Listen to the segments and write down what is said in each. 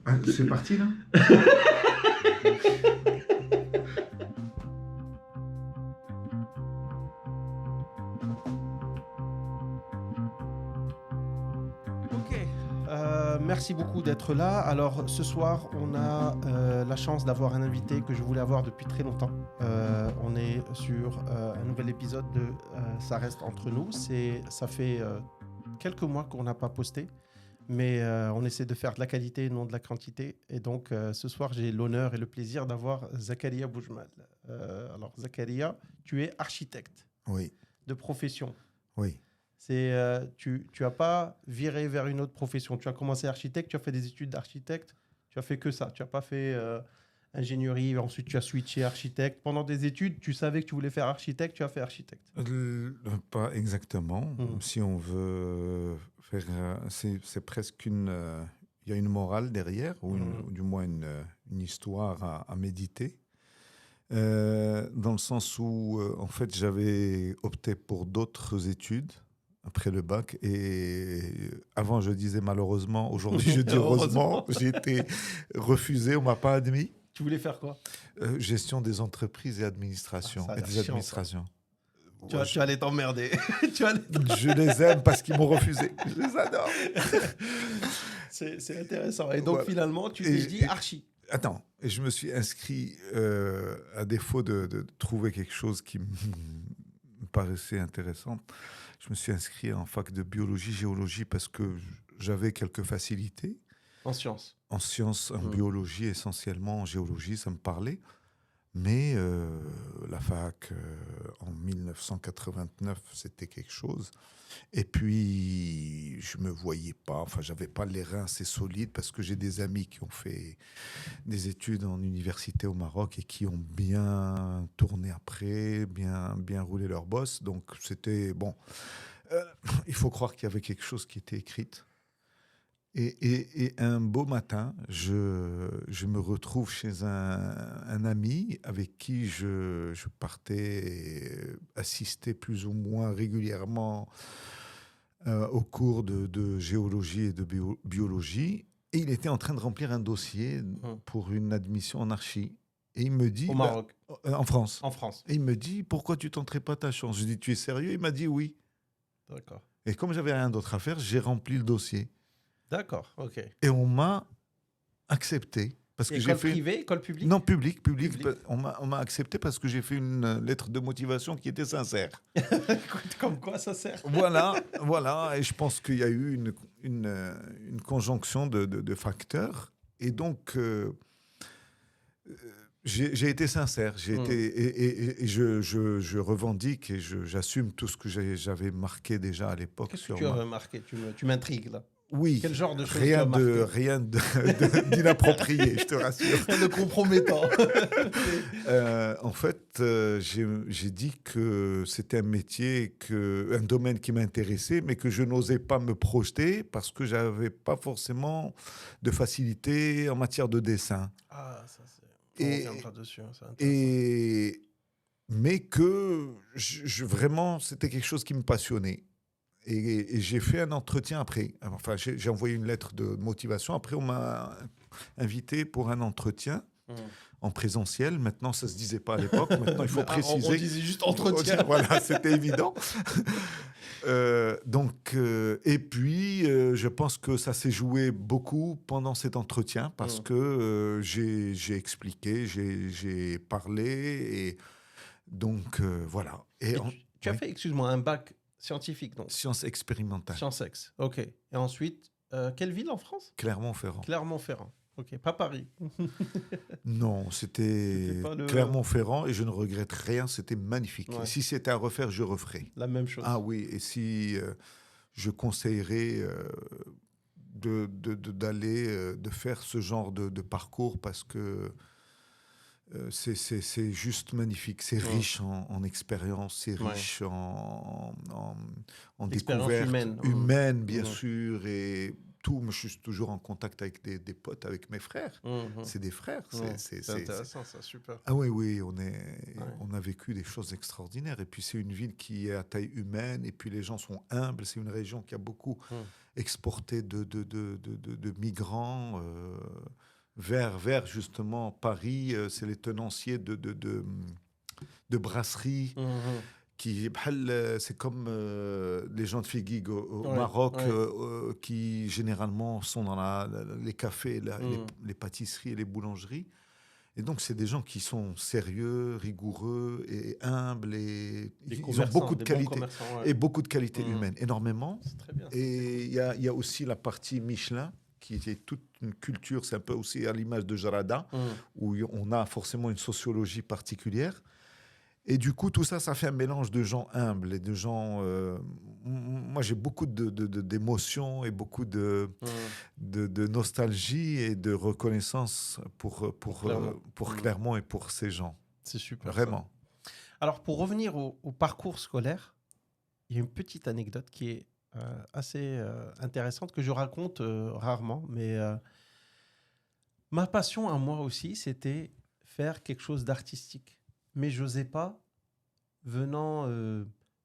Ah, c'est parti là. Ok, merci beaucoup d'être là. Alors ce soir, on a la chance d'avoir un invité que je voulais avoir depuis très longtemps. On est sur un nouvel épisode de Ça reste entre nous. Ça fait quelques mois qu'on n'a pas posté, mais on essaie de faire de la qualité et non de la quantité. Et donc ce soir, j'ai l'honneur et le plaisir d'avoir Zakaria Boujmal. Alors Zakaria, tu es architecte Oui, de profession. oui. Tu n'as pas viré vers une autre profession. Tu as commencé architecte, tu as fait des études d'architecte, tu as fait que ça. Tu n'as pas fait ingénierie, ensuite tu as switché architecte. Pendant des études, tu savais que tu voulais faire architecte, tu as fait architecte. Pas exactement. Mhm. Si on veut faire, c'est presque une. Il y a une morale derrière, ou du moins une histoire à méditer. Dans le sens où, en fait, j'avais opté pour d'autres études après le bac. Et avant, je disais malheureusement. Aujourd'hui, je dis heureusement. Heureusement. J'ai été refusé, on m'a pas admis. Tu voulais faire quoi? Gestion des entreprises et administration. Ça a Et l'air des chiant, ça. administrations. Tu tu allais t'emmerder. Tu allais Je les aime parce qu'ils m'ont refusé. Je les adore. C'est intéressant. Et donc Voilà. finalement, tu t'es dit archi. Attends, et je me suis inscrit, à défaut de trouver quelque chose qui me paraissait intéressant, je me suis inscrit en fac de biologie, géologie, parce que j'avais quelques facilités. En sciences. En sciences, en biologie essentiellement, en géologie, ça me parlait. Mais la fac, en 1989, c'était quelque chose. Et puis, je me voyais pas, enfin, j'avais pas les reins assez solides parce que j'ai des amis qui ont fait des études en université au Maroc et qui ont bien tourné après, bien roulé leur boss. Donc, c'était bon. Euh, il faut croire qu'il y avait quelque chose qui était écrit. Et un beau matin, je me retrouve chez un ami avec qui je partais assister plus ou moins régulièrement au cours de géologie et de biologie. Et il était en train de remplir un dossier pour une admission en archi. Et il me dit, Au Maroc. en France. En France. Et il me dit, pourquoi tu tenterais pas ta chance? Je dis, tu es sérieux? Il m'a dit oui. D'accord. Et comme j'avais rien d'autre à faire, j'ai rempli le dossier. D'accord, ok. Et on m'a accepté. Parce que j'ai École fait privée, école publique? Non, public. Public. On m'a accepté parce que j'ai fait une lettre de motivation qui était sincère. Écoute, comme quoi ça sert? Voilà. Et je pense qu'il y a eu une conjonction de facteurs. Et donc, j'ai été sincère. Et je revendique et j'assume tout ce que j'avais marqué déjà à l'époque. Qu'est-ce que tu as remarqué? Tu m'intrigues là. Oui, Quel genre de choses tu as marqué? rien d'inapproprié, je te rassure. Rien de compromettant. En fait, j'ai dit que c'était un métier, un domaine qui m'intéressait, mais que je n'osais pas me projeter parce que j'avais pas forcément de facilité en matière de dessin. Ah, ça c'est... On Et, reviendra dessus, c'est intéressant. mais que vraiment, c'était quelque chose qui me passionnait. Et j'ai fait un entretien après. Enfin, j'ai envoyé une lettre de motivation. Après, on m'a invité pour un entretien en présentiel. Maintenant, ça ne se disait pas à l'époque. Maintenant, il faut préciser. On disait juste entretien. Voilà, c'était évident. Et puis, je pense que ça s'est joué beaucoup pendant cet entretien parce que j'ai expliqué, j'ai parlé. Et donc, voilà. Et tu as fait, excuse-moi, un bac scientifique, donc. Sciences expérimentales. Sciences ex, ok. Et ensuite, quelle ville en France? Clermont-Ferrand. Clermont-Ferrand, ok. Pas Paris. Non, c'était Clermont-Ferrand et je ne regrette rien, c'était magnifique. Ouais. Si c'était à refaire, je referais. La même chose. Ah oui, et si je conseillerais de faire ce genre de parcours parce que c'est juste magnifique, c'est riche en expérience, c'est riche en découvertes humaines, bien sûr, et tout. Moi, je suis toujours en contact avec des potes, avec mes frères. C'est des frères. C'est intéressant, ça, super. Ah oui, on a vécu des choses extraordinaires. Et puis, c'est une ville qui est à taille humaine, et puis les gens sont humbles. C'est une région qui a beaucoup exportées de migrants vers justement Paris. C'est les tenanciers de brasseries. C'est comme les gens de Figuig au Maroc qui généralement sont dans les cafés, les pâtisseries et les boulangeries. Et donc, c'est des gens qui sont sérieux, rigoureux et humbles. Et ils ont beaucoup de qualités et beaucoup de qualités humaines, énormément. C'est très bien. Et il y a aussi la partie Michelin, qui est toute une culture, c'est un peu aussi à l'image de Jarada, où on a forcément une sociologie particulière. Et du coup, tout ça, ça fait un mélange de gens humbles et de gens... moi, j'ai beaucoup d'émotions et beaucoup de nostalgie et de reconnaissance pour Clermont et pour ces gens. C'est super. Vraiment. Ça. Alors, pour revenir au parcours scolaire, il y a une petite anecdote qui est assez intéressante, que je raconte rarement, mais ma passion à moi aussi, c'était faire quelque chose d'artistique. Mais je n'osais pas, venant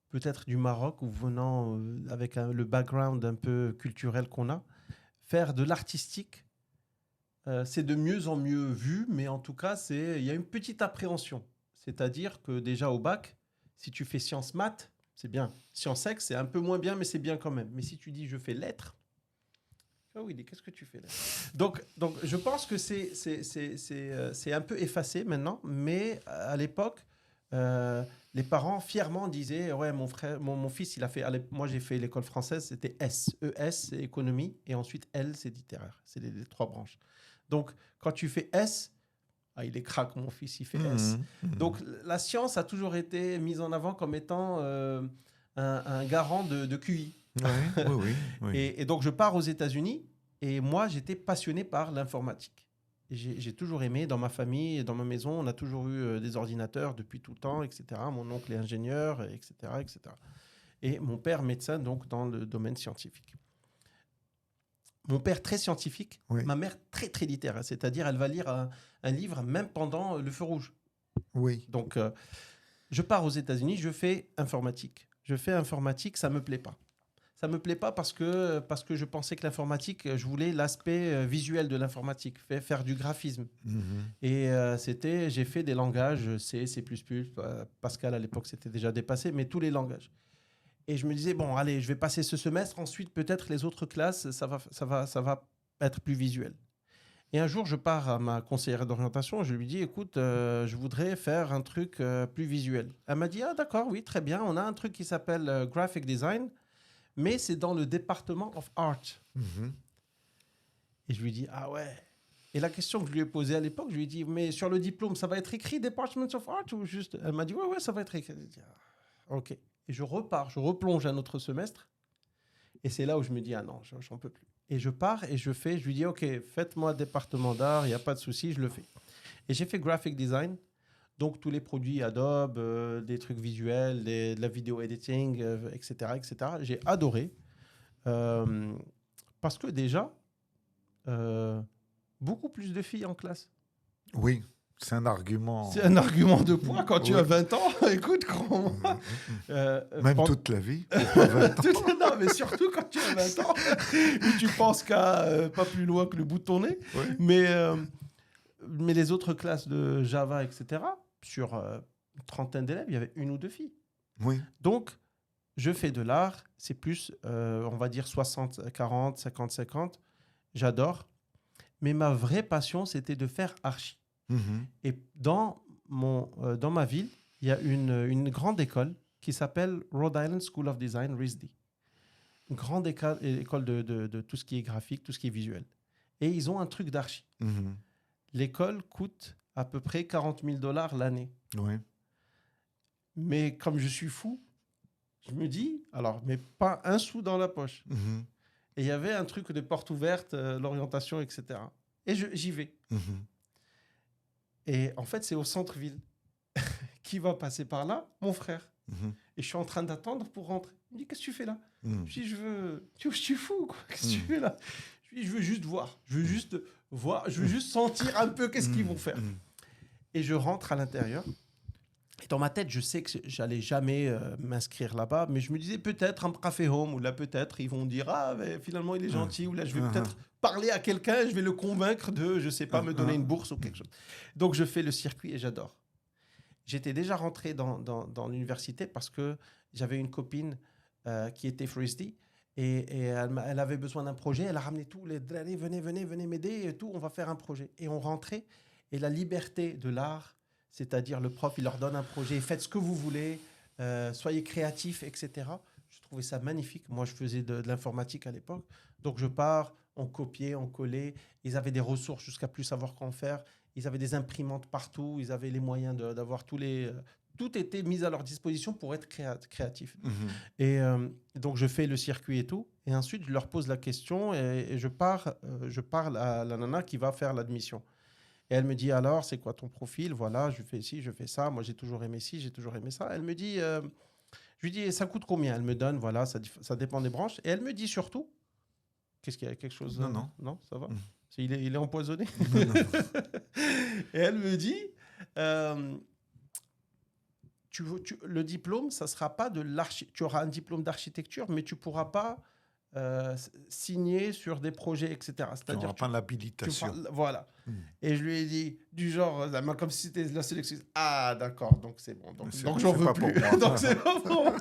peut-être du Maroc ou venant avec le background un peu culturel qu'on a, faire de l'artistique. C'est de mieux en mieux vu, mais en tout cas, il y a une petite appréhension. C'est-à-dire que déjà au bac, si tu fais sciences maths, c'est bien. Sciences ex, c'est un peu moins bien, mais c'est bien quand même. Mais si tu dis je fais lettres, ah oui, qu'est-ce que tu fais là ? Donc, je pense que c'est un peu effacé maintenant, mais à l'époque, les parents fièrement disaient ouais, mon fils, il a fait. Moi, j'ai fait l'école française, c'était S. ES, c'est économie, et ensuite L, c'est littéraire. C'est les 3 branches. Donc, quand tu fais S, il est crack, mon fils, il fait S. Donc, la science a toujours été mise en avant comme étant un garant de QI. Oui. Et donc, je pars aux États-Unis et moi, j'étais passionné par l'informatique. J'ai toujours aimé, dans ma famille, dans ma maison, on a toujours eu des ordinateurs depuis tout le temps, etc. Mon oncle est ingénieur, etc., etc. Et mon père, médecin, donc dans le domaine scientifique. Mon père, très scientifique, ma mère, très, très littéraire. C'est-à-dire, elle va lire un livre même pendant le feu rouge. Oui. Donc, je pars aux États-Unis, je fais informatique. Ça ne me plaît pas. Ça ne me plaît pas parce que je pensais que l'informatique, je voulais l'aspect visuel de l'informatique, faire du graphisme. Et j'ai fait des langages, C++, Pascal à l'époque, c'était déjà dépassé, mais tous les langages. Et je me disais, bon, allez, je vais passer ce semestre, ensuite peut-être les autres classes, ça va être plus visuel. Et un jour, je pars à ma conseillère d'orientation, je lui dis, écoute, je voudrais faire un truc plus visuel. Elle m'a dit, ah d'accord, oui, très bien, on a un truc qui s'appelle Graphic Design, mais c'est dans le département of Art. Et je lui dis, ah ouais. Et la question que je lui ai posée à l'époque, je lui ai dit, mais sur le diplôme, ça va être écrit Department of Art ou juste... Elle m'a dit, ouais, ça va être écrit. Dit, ah, ok. Et je repars, je replonge un autre semestre. Et c'est là où je me dis, ah non, j'en peux plus. Et je pars et je lui dis, ok, faites-moi département d'art, il n'y a pas de souci, je le fais. Et j'ai fait graphic design, donc tous les produits Adobe, des trucs visuels, de la vidéo editing, etc., etc. J'ai adoré parce que déjà, beaucoup plus de filles en classe. Oui. C'est un argument. C'est un argument de poids quand tu as 20 ans. Écoute, crois-moi. Même toute la vie. 20 ans. Non, mais surtout quand tu as 20 ans, où tu penses qu'à pas plus loin que le bout de ton nez. Oui. Mais les autres classes de Java, etc., sur une trentaine d'élèves, il y avait 1 ou 2 filles. Oui. Donc, je fais de l'art. C'est plus, on va dire, 60-40, 50-50. J'adore. Mais ma vraie passion, c'était de faire archi. Et dans ma ville, il y a une grande école qui s'appelle Rhode Island School of Design, RISD. Une grande école de tout ce qui est graphique, tout ce qui est visuel. Et ils ont un truc d'archi. L'école coûte à peu près $40,000 l'année. Oui. Mais comme je suis fou, je me dis, alors, mais pas un sou dans la poche. Et il y avait un truc de porte ouverte, l'orientation, etc. Et j'y vais. Et en fait, c'est au centre-ville. Qui va passer par là ? Mon frère. Et je suis en train d'attendre pour rentrer. Il me dit, qu'est-ce que tu fais là ? Je dis, je suis fou, quoi. Qu'est-ce que tu fais là ? Je dis, je veux juste voir. Je veux juste sentir un peu qu'est-ce qu'ils vont faire. Et je rentre à l'intérieur. Et dans ma tête, je sais que j'allais jamais m'inscrire là-bas, mais je me disais peut-être un café home, ou là peut-être ils vont dire ah mais finalement il est gentil, ou là je vais peut-être parler à quelqu'un, et je vais le convaincre de, je sais pas, me donner une bourse ou quelque chose. Donc je fais le circuit et j'adore. J'étais déjà rentré dans l'université parce que j'avais une copine qui était frisbee et elle avait besoin d'un projet. Elle a ramené tous les allez, venez m'aider et tout, on va faire un projet. Et on rentrait et la liberté de l'art, c'est-à-dire le prof, il leur donne un projet, faites ce que vous voulez, soyez créatifs, etc. Je trouvais ça magnifique. Moi, je faisais de l'informatique à l'époque. Donc, je pars, on copiait, on collait. Ils avaient des ressources jusqu'à plus savoir qu'en faire. Ils avaient des imprimantes partout. Ils avaient les moyens d'avoir tous les... tout était mis à leur disposition pour être créatif. Et donc, je fais le circuit et tout. Et ensuite, je leur pose la question et je parle à la nana qui va faire l'admission. Et elle me dit, alors, c'est quoi ton profil? Voilà, je fais ci, je fais ça. Moi, j'ai toujours aimé ci, j'ai toujours aimé ça. Elle me dit, je lui dis, ça coûte combien? Elle me donne, voilà, ça dépend des branches. Et elle me dit surtout, qu'est-ce qu'il y a? Quelque chose? Non. Non, ça va? Il est empoisonné? Non. Et elle me dit, le diplôme, ça sera pas de tu auras un diplôme d'architecture, mais tu pourras pas signer sur des projets, etc. Tu n'auras pas l'habilitation. Voilà. Et je lui ai dit, du genre, comme si c'était la seule excuse. Ah, d'accord, donc c'est bon. Donc j'en veux plus. Donc c'est pas bon.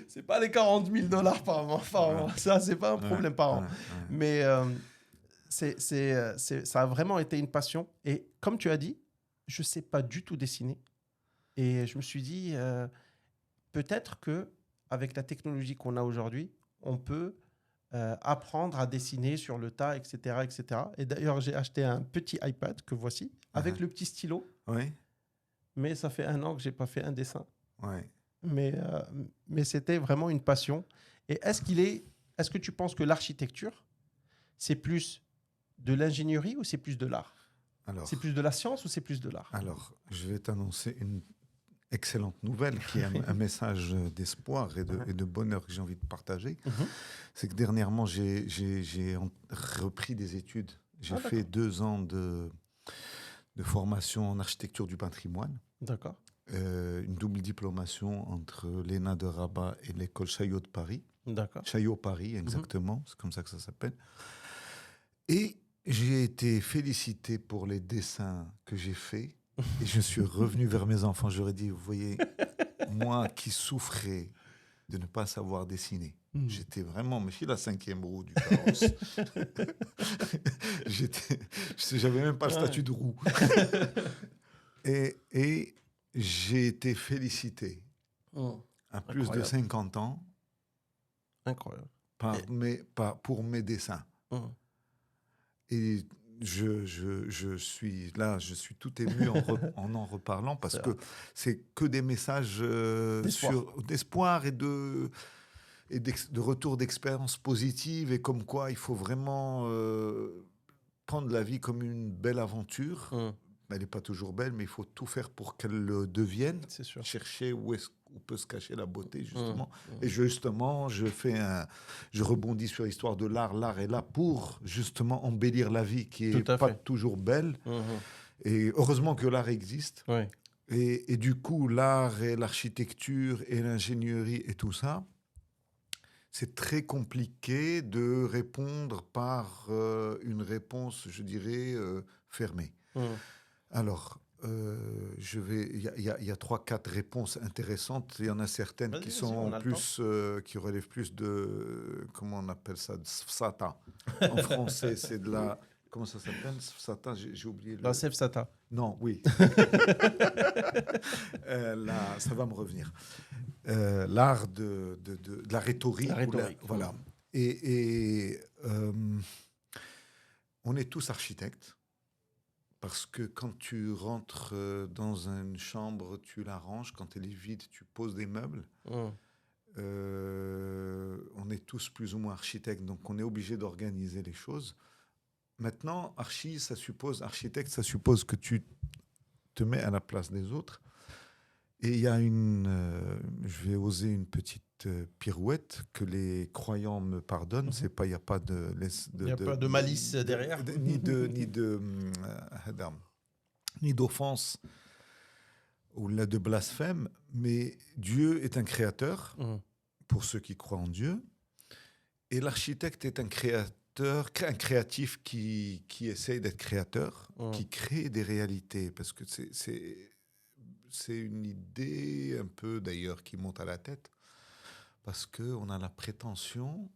C'est pas les $40,000 par mois. Ça, c'est pas un problème par an. Mais ça a vraiment été une passion. Et comme tu as dit, je sais pas du tout dessiner. Et je me suis dit, peut-être qu'avec la technologie qu'on a aujourd'hui, on peut apprendre à dessiner sur le tas, etc. etc. Et d'ailleurs, j'ai acheté un petit iPad que voici, avec le petit stylo. Oui. Mais ça fait 1 an que je n'ai pas fait un dessin. Oui. Mais c'était vraiment une passion. Et est-ce que tu penses que l'architecture, c'est plus de l'ingénierie ou c'est plus de l'art? C'est plus de la science ou c'est plus de l'art? Alors, je vais t'annoncer une excellente nouvelle qui est un message d'espoir et de bonheur que j'ai envie de partager. C'est que dernièrement, j'ai repris des études. J'ai fait 2 ans de formation en architecture du patrimoine. D'accord. Une double diplomation entre l'ENA de Rabat et l'école Chaillot de Paris. D'accord. Chaillot Paris, exactement. C'est comme ça que ça s'appelle. Et j'ai été félicité pour les dessins que j'ai faits. Et je suis revenu vers mes enfants. J'aurais dit, vous voyez, moi qui souffrais de ne pas savoir dessiner, j'étais vraiment, mais je suis la 5e roue du carrosse. J'avais même pas le statut de roue. Et j'ai été félicité à plus de 50 ans. Incroyable. Pour mes dessins. Et je suis là, je suis tout ému en reparlant parce que c'est que des messages d'espoir et de retour d'expérience positive et comme quoi il faut vraiment prendre la vie comme une belle aventure. Elle n'est pas toujours belle, mais il faut tout faire pour qu'elle le devienne. C'est sûr. Chercher où peut se cacher la beauté, justement. Et justement, je rebondis sur l'histoire de l'art. L'art est là pour, justement, embellir la vie qui n'est pas toujours belle. Et heureusement que l'art existe. Ouais. Et du coup, l'art et l'architecture et l'ingénierie et tout ça, c'est très compliqué de répondre par une réponse, je dirais, fermée. Alors, il y a 3-4 réponses intéressantes. Il y en a certaines qui sont plus, qui relèvent plus de, comment on appelle ça, de sfsata. En français, c'est de la, comment ça s'appelle, sfsata, j'ai oublié. La sfsata. Non, oui. Là, ça va me revenir. L'art de la rhétorique. Voilà. Et on est tous architectes. Parce que quand tu rentres dans une chambre, tu la ranges. Quand elle est vide, tu poses des meubles. On est tous plus ou moins architectes, donc on est obligé d'organiser les choses. Maintenant, architecte, ça suppose que tu te mets à la place des autres. Et il y a je vais oser une petite pirouette que les croyants me pardonnent. Il n'y a pas de malice derrière. Ni d'offense au-delà de blasphème, mais Dieu est un créateur, pour ceux qui croient en Dieu, et l'architecte est un créateur, un créatif qui essaye d'être créateur, qui crée des réalités, parce que c'est une idée un peu d'ailleurs qui monte à la tête, parce qu'on a la prétention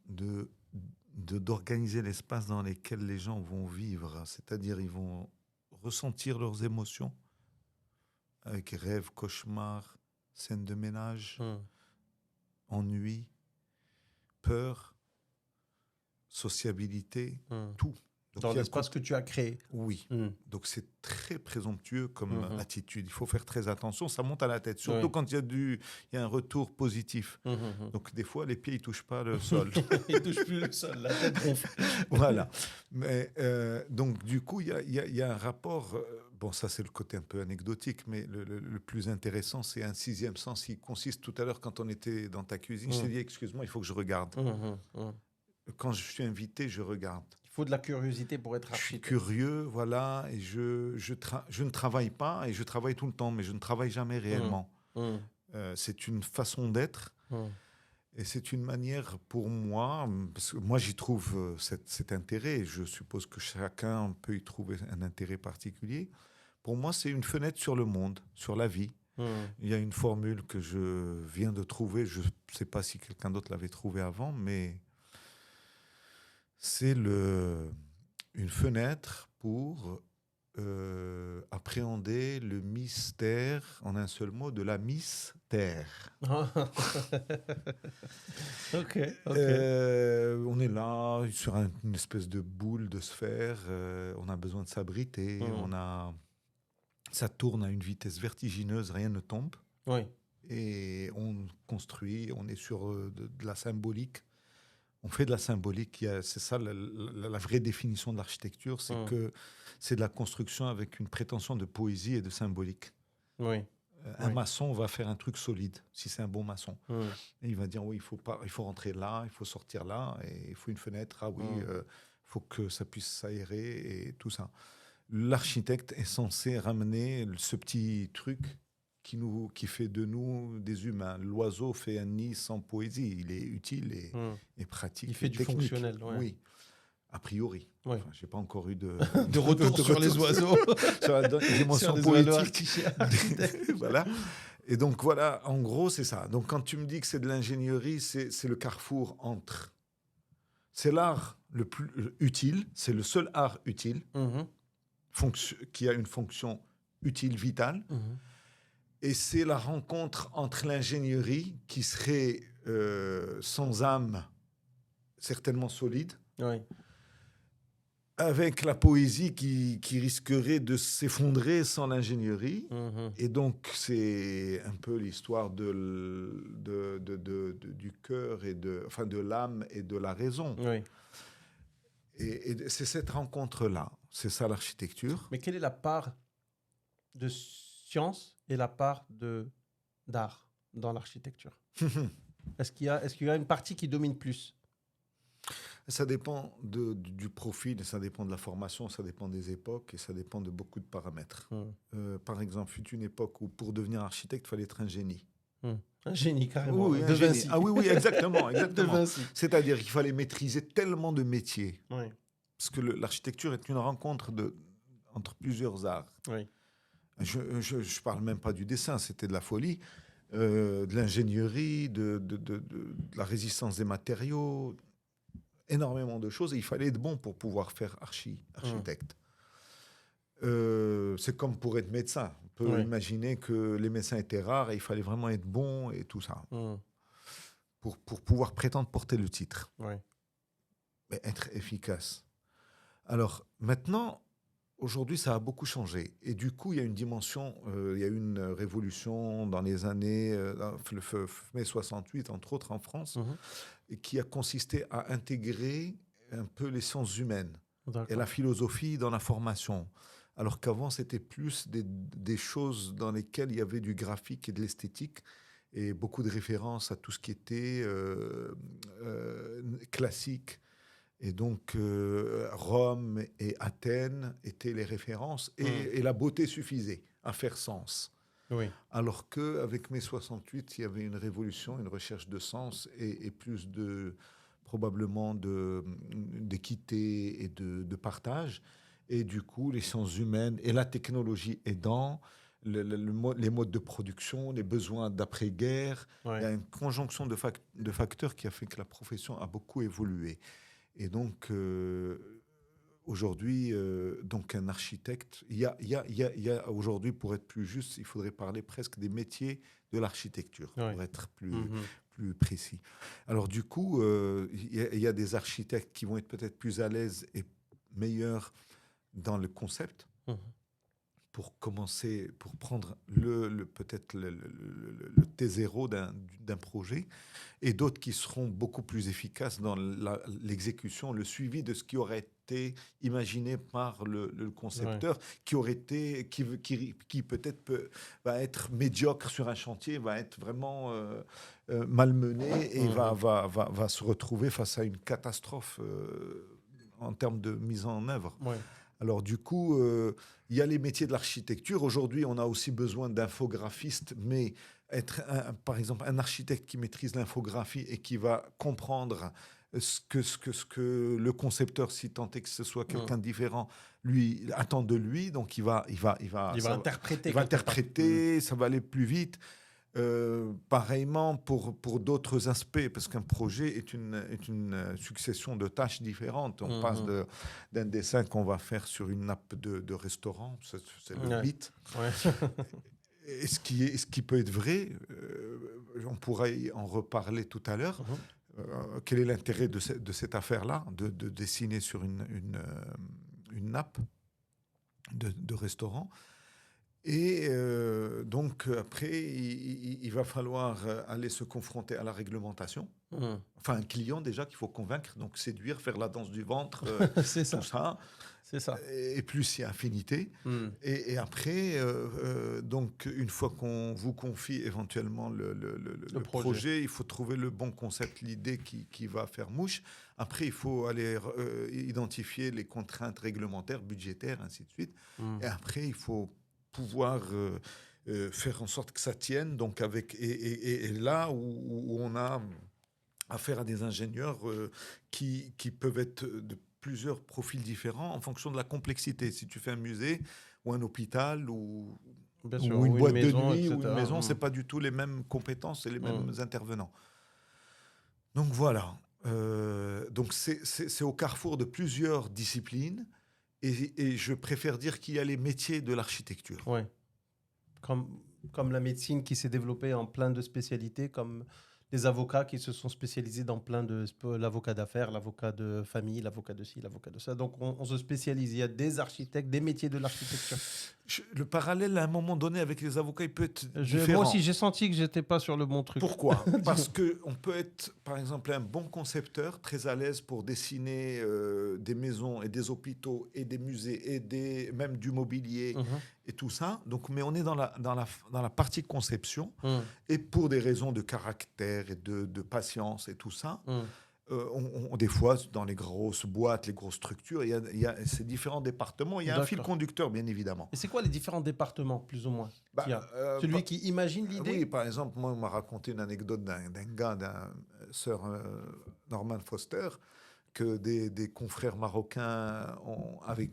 d'organiser l'espace dans lequel les gens vont vivre, c'est-à-dire ils vont ressentir leurs émotions avec rêves, cauchemars, scènes de ménage, ennui, peur, sociabilité, tout. Donc, dans l'espace que tu as créé. Oui. Donc c'est très présomptueux comme attitude. Il faut faire très attention. Ça monte à la tête, surtout quand il y a un retour positif. Donc des fois, les pieds ils touchent pas le sol. Ils touchent plus le sol, la tête gonfle. Voilà. Mais donc du coup, il y a un rapport. Bon, ça c'est le côté un peu anecdotique, mais le plus intéressant, c'est un sixième sens qui consiste tout à l'heure quand on était dans ta cuisine. Je t'ai dit, excuse-moi, il faut que je regarde. Quand je suis invité, je regarde. Il faut de la curiosité pour être architecte. Je suis curieux, voilà, et je ne travaille pas, et je travaille tout le temps, mais je ne travaille jamais réellement. C'est une façon d'être, et c'est une manière pour moi, parce que moi j'y trouve cet intérêt, et je suppose que chacun peut y trouver un intérêt particulier. Pour moi, c'est une fenêtre sur le monde, sur la vie. Il y a une formule que je viens de trouver, je ne sais pas si quelqu'un d'autre l'avait trouvée avant, mais c'est une fenêtre pour appréhender le mystère, en un seul mot, de la Miss Terre. Ok. On est là, sur une espèce de boule, de sphère. On a besoin de s'abriter. Ça tourne à une vitesse vertigineuse, rien ne tombe. Oui. Et on construit, on est sur de la symbolique. On fait de la symbolique. C'est ça la vraie définition de l'architecture, c'est que c'est de la construction avec une prétention de poésie et de symbolique. Oui. Un maçon va faire un truc solide, si c'est un bon maçon. Et il va dire, oui, il faut rentrer là, il faut sortir là, et il faut une fenêtre, il faut que ça puisse s'aérer et tout ça. L'architecte est censé ramener ce petit truc qui fait de nous des humains. L'oiseau fait un nid sans poésie. Il est utile et pratique. Il fait du fonctionnel. Ouais. Oui, a priori. Ouais. Enfin, je n'ai pas encore eu de retour sur les oiseaux. Sur la dimension poétique. Voilà. Et donc, voilà, en gros, c'est ça. Donc, quand tu me dis que c'est de l'ingénierie, c'est le carrefour entre... C'est l'art le plus utile. C'est le seul art utile qui a une fonction utile, vitale. Et c'est la rencontre entre l'ingénierie, qui serait sans âme, certainement solide, avec la poésie qui risquerait de s'effondrer sans l'ingénierie. Et donc, c'est un peu l'histoire du cœur, de l'âme et de la raison. Et c'est cette rencontre-là. C'est ça l'architecture. Mais quelle est la part de science et la part d'art dans l'architecture? Est-ce qu'il y a une partie qui domine plus? Ça dépend du profil, ça dépend de la formation, ça dépend des époques et ça dépend de beaucoup de paramètres. Par exemple, fut une époque où pour devenir architecte, il fallait être un génie. Un génie, carrément. Oui, de Vinci. Ah oui, exactement. De Vinci. C'est-à-dire qu'il fallait maîtriser tellement de métiers. Oui. Parce que l'architecture est une rencontre entre plusieurs arts. Oui. Je ne parle même pas du dessin, c'était de la folie, de l'ingénierie, de la résistance des matériaux, énormément de choses. Et il fallait être bon pour pouvoir faire architecte. C'est comme pour être médecin. On peut imaginer que les médecins étaient rares et il fallait vraiment être bon et tout ça pour pouvoir prétendre porter le titre. Mais être efficace. Alors maintenant, aujourd'hui, ça a beaucoup changé. Et du coup, il y a une dimension, il y a eu une révolution dans les années, le mai 68, entre autres en France, et qui a consisté à intégrer un peu les sciences humaines et la philosophie dans la formation. Alors qu'avant, c'était plus des choses dans lesquelles il y avait du graphique et de l'esthétique et beaucoup de références à tout ce qui était classique. Et donc, Rome et Athènes étaient les références et la beauté suffisait à faire sens. Oui. Alors qu'avec mai 68, il y avait une révolution, une recherche de sens et plus probablement d'équité et de partage. Et du coup, les sciences humaines et la technologie aidant, les modes de production, les besoins d'après-guerre, il y a une conjonction de facteurs qui a fait que la profession a beaucoup évolué. Et donc, aujourd'hui, donc un architecte, il y a aujourd'hui, pour être plus juste, il faudrait parler presque des métiers de l'architecture, pour être plus précis. Alors du coup, il y a des architectes qui vont être peut-être plus à l'aise et meilleurs dans le concept, pour commencer, pour prendre peut-être le T0 d'un projet, et d'autres qui seront beaucoup plus efficaces dans l'exécution, le suivi de ce qui aurait été imaginé par le concepteur, qui peut-être va être médiocre sur un chantier, va être vraiment malmené et va se retrouver face à une catastrophe en termes de mise en œuvre. Alors du coup, il y a les métiers de l'architecture. Aujourd'hui, on a aussi besoin d'infographistes, mais par exemple, un architecte qui maîtrise l'infographie et qui va comprendre ce que le concepteur, si tant est que ce soit quelqu'un de différent, lui attend de lui. Donc il va interpréter, ça va aller plus vite. Pareillement pour d'autres aspects, parce qu'un projet est une succession de tâches différentes. On passe d'un dessin qu'on va faire sur une nappe de restaurant, c'est le mythe. Et ce qui peut être vrai, on pourrait en reparler tout à l'heure. Quel est l'intérêt de cette affaire-là, de dessiner sur une nappe de restaurant? Et donc, après, il va falloir aller se confronter à la réglementation. Enfin, un client déjà qu'il faut convaincre, donc séduire, faire la danse du ventre, c'est tout ça. C'est ça. Et plus il y a affinité. Et après, donc, une fois qu'on vous confie éventuellement le projet, il faut trouver le bon concept, l'idée qui va faire mouche. Après, il faut aller identifier les contraintes réglementaires, budgétaires, ainsi de suite. Et après, il faut pouvoir faire en sorte que ça tienne. Donc et là où on a affaire à des ingénieurs qui peuvent être de plusieurs profils différents en fonction de la complexité. Si tu fais un musée ou un hôpital ou une boîte de nuit, etc., ou une maison, c'est pas du tout les mêmes compétences et les mêmes intervenants. Donc voilà. Donc c'est au carrefour de plusieurs disciplines. Et je préfère dire qu'il y a les métiers de l'architecture. Oui. Comme la médecine qui s'est développée en plein de spécialités, comme les avocats qui se sont spécialisés dans plein de... l'avocat d'affaires, l'avocat de famille, l'avocat de ci, l'avocat de ça. Donc, on se spécialise. Il y a des architectes, des métiers de l'architecture. Le parallèle, à un moment donné, avec les avocats, il peut être différent. Moi aussi, j'ai senti que je n'étais pas sur le bon truc. Pourquoi ? Parce qu'on peut être, par exemple, un bon concepteur, très à l'aise pour dessiner des maisons et des hôpitaux et des musées et même du mobilier et tout ça. Donc, mais on est dans la partie conception. Et pour des raisons de caractère et de patience et tout ça, des fois, dans les grosses boîtes, les grosses structures, il y a ces différents départements. Il y a un fil conducteur, bien évidemment. Et c'est quoi les différents départements, plus ou moins Celui qui imagine l'idée. Oui, par exemple, moi, on m'a raconté une anecdote d'un sœur Norman Foster, que des confrères marocains avaient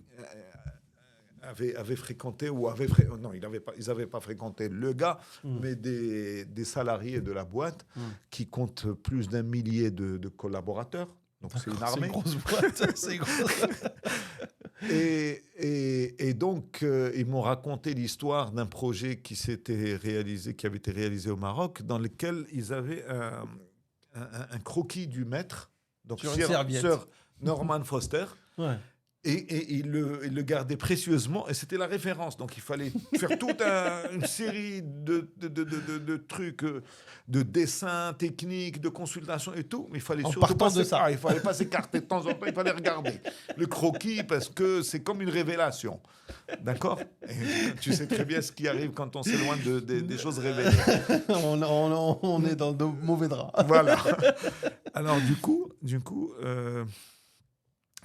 fréquenté, non, ils n'avaient pas fréquenté le gars, mais des salariés de la boîte qui comptent plus d'1 millier de collaborateurs. Donc c'est une armée. C'est une grosse boîte. C'est grosse. Et donc, ils m'ont raconté l'histoire d'un projet qui avait été réalisé au Maroc, dans lequel ils avaient un croquis du maître, donc Sir Norman Foster. Ouais. Et il le gardait précieusement, et c'était la référence. Donc il fallait faire toute une série de trucs, de dessins techniques, de consultations et tout. Mais il fallait surtout pas il fallait pas s'écarter de temps en temps. Il fallait regarder le croquis parce que c'est comme une révélation. D'accord ? Et tu sais très bien ce qui arrive quand on s'éloigne des choses révélées. on est dans de mauvais draps. Voilà. Alors du coup.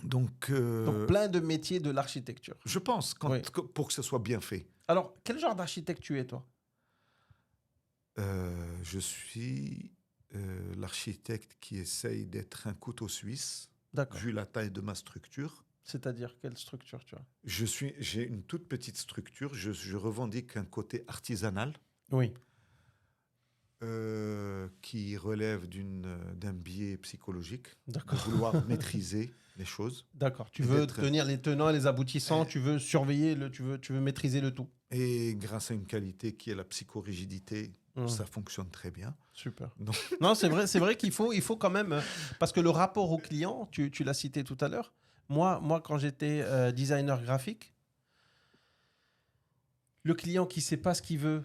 Donc, plein de métiers de l'architecture. Je pense, pour que ce soit bien fait. Alors, quel genre d'architecte tu es, toi ? Je suis l'architecte qui essaye d'être un couteau suisse, D'accord. vu la taille de ma structure. C'est-à-dire, quelle structure tu as? J'ai une toute petite structure. Je revendique un côté artisanal Oui. qui relève d'un biais psychologique, de D'accord. vouloir maîtriser les choses. D'accord. Tu Et veux d'être- tenir les tenants et les aboutissants, tu veux surveiller, tu veux maîtriser le tout. Et grâce à une qualité qui est la psychorigidité, Mmh. ça fonctionne très bien. Super. Non. Non, c'est vrai qu'il faut quand même... parce que le rapport au client, tu l'as cité tout à l'heure, moi quand j'étais designer graphique, le client qui ne sait pas ce qu'il veut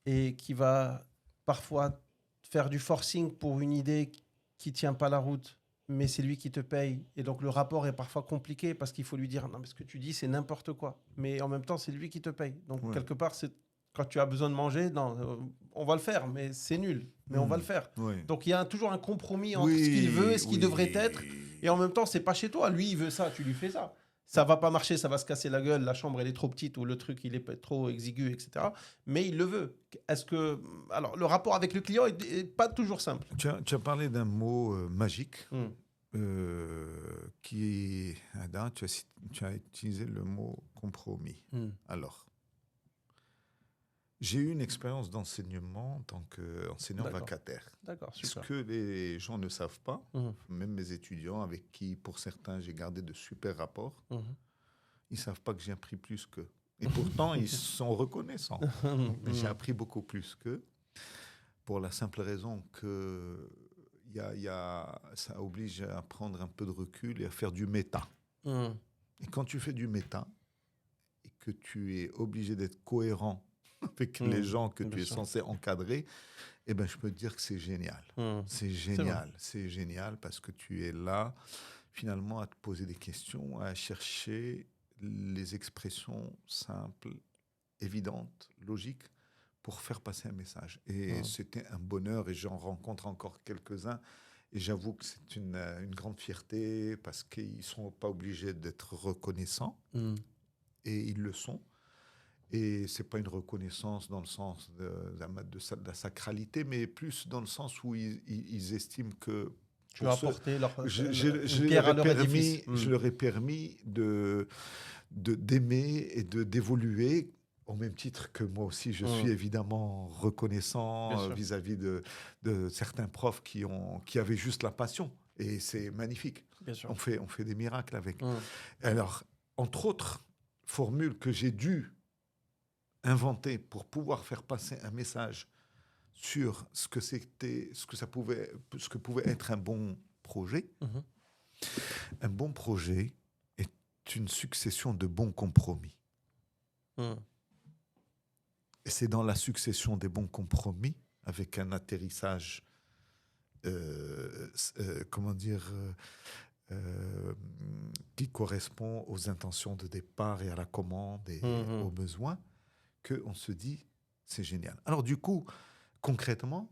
et qui va parfois faire du forcing pour une idée qui ne tient pas la route, mais c'est lui qui te paye. Et donc le rapport est parfois compliqué parce qu'il faut lui dire non, mais ce que tu dis, c'est n'importe quoi. Mais en même temps, c'est lui qui te paye. Donc Ouais. quelque part, c'est quand tu as besoin de manger, non, on va le faire, mais c'est nul. Mais on va le faire. Oui. Donc il y a toujours un compromis entre ce qu'il veut et ce qu'il devrait être. Et en même temps, c'est pas chez toi. Lui, il veut ça, tu lui fais ça. Ça va pas marcher, ça va se casser la gueule, la chambre elle est trop petite ou le truc il est trop exigu, etc. Mais il le veut. Est-ce que alors le rapport avec le client est pas toujours simple. Tu as parlé d'un mot magique Mm. qui est... Adam, tu as utilisé le mot compromis. Mm. Alors, j'ai eu une expérience d'enseignement en tant qu'enseignant D'accord. vacataire. D'accord, Ce super. que les gens ne savent pas, Mhm. même mes étudiants avec qui, pour certains, j'ai gardé de super rapports, Mhm. ils ne savent pas que j'ai appris plus qu'eux. Et pourtant, ils sont reconnaissants. Mais j'ai appris beaucoup plus qu'eux, pour la simple raison que ça oblige à prendre un peu de recul et à faire du méta. Mhm. Et quand tu fais du méta, et que tu es obligé d'être cohérent avec les gens que bien tu es sûr. censé encadrer, eh ben, je peux te dire que c'est génial. Mhm. C'est génial. C'est génial parce que tu es là, finalement, à te poser des questions, à chercher les expressions simples, évidentes, logiques, pour faire passer un message. Et c'était un bonheur, et j'en rencontre encore quelques-uns. Et j'avoue que c'est une grande fierté, parce qu'ils ne sont pas obligés d'être reconnaissants, Mhm. et ils le sont. Et ce n'est pas une reconnaissance dans le sens de la sacralité, mais plus dans le sens où ils estiment que Tu as apporté leur je pierre à leur leur ai permis, édifice. je leur ai permis d'aimer et d'évoluer au même titre que moi aussi. Je suis évidemment Bien reconnaissant sûr. vis-à-vis de certains profs qui avaient juste la passion. Et c'est magnifique. Bien sûr. On fait des miracles avec. Mhm. Alors, entre autres formules que j'ai dû inventer pour pouvoir faire passer un message sur ce que pouvait être un bon projet. Mhm. Un bon projet est une succession de bons compromis. Mhm. Et c'est dans la succession des bons compromis, avec un atterrissage, qui correspond aux intentions de départ et à la commande et aux besoins, qu'on se dit, c'est génial. Alors du coup, concrètement,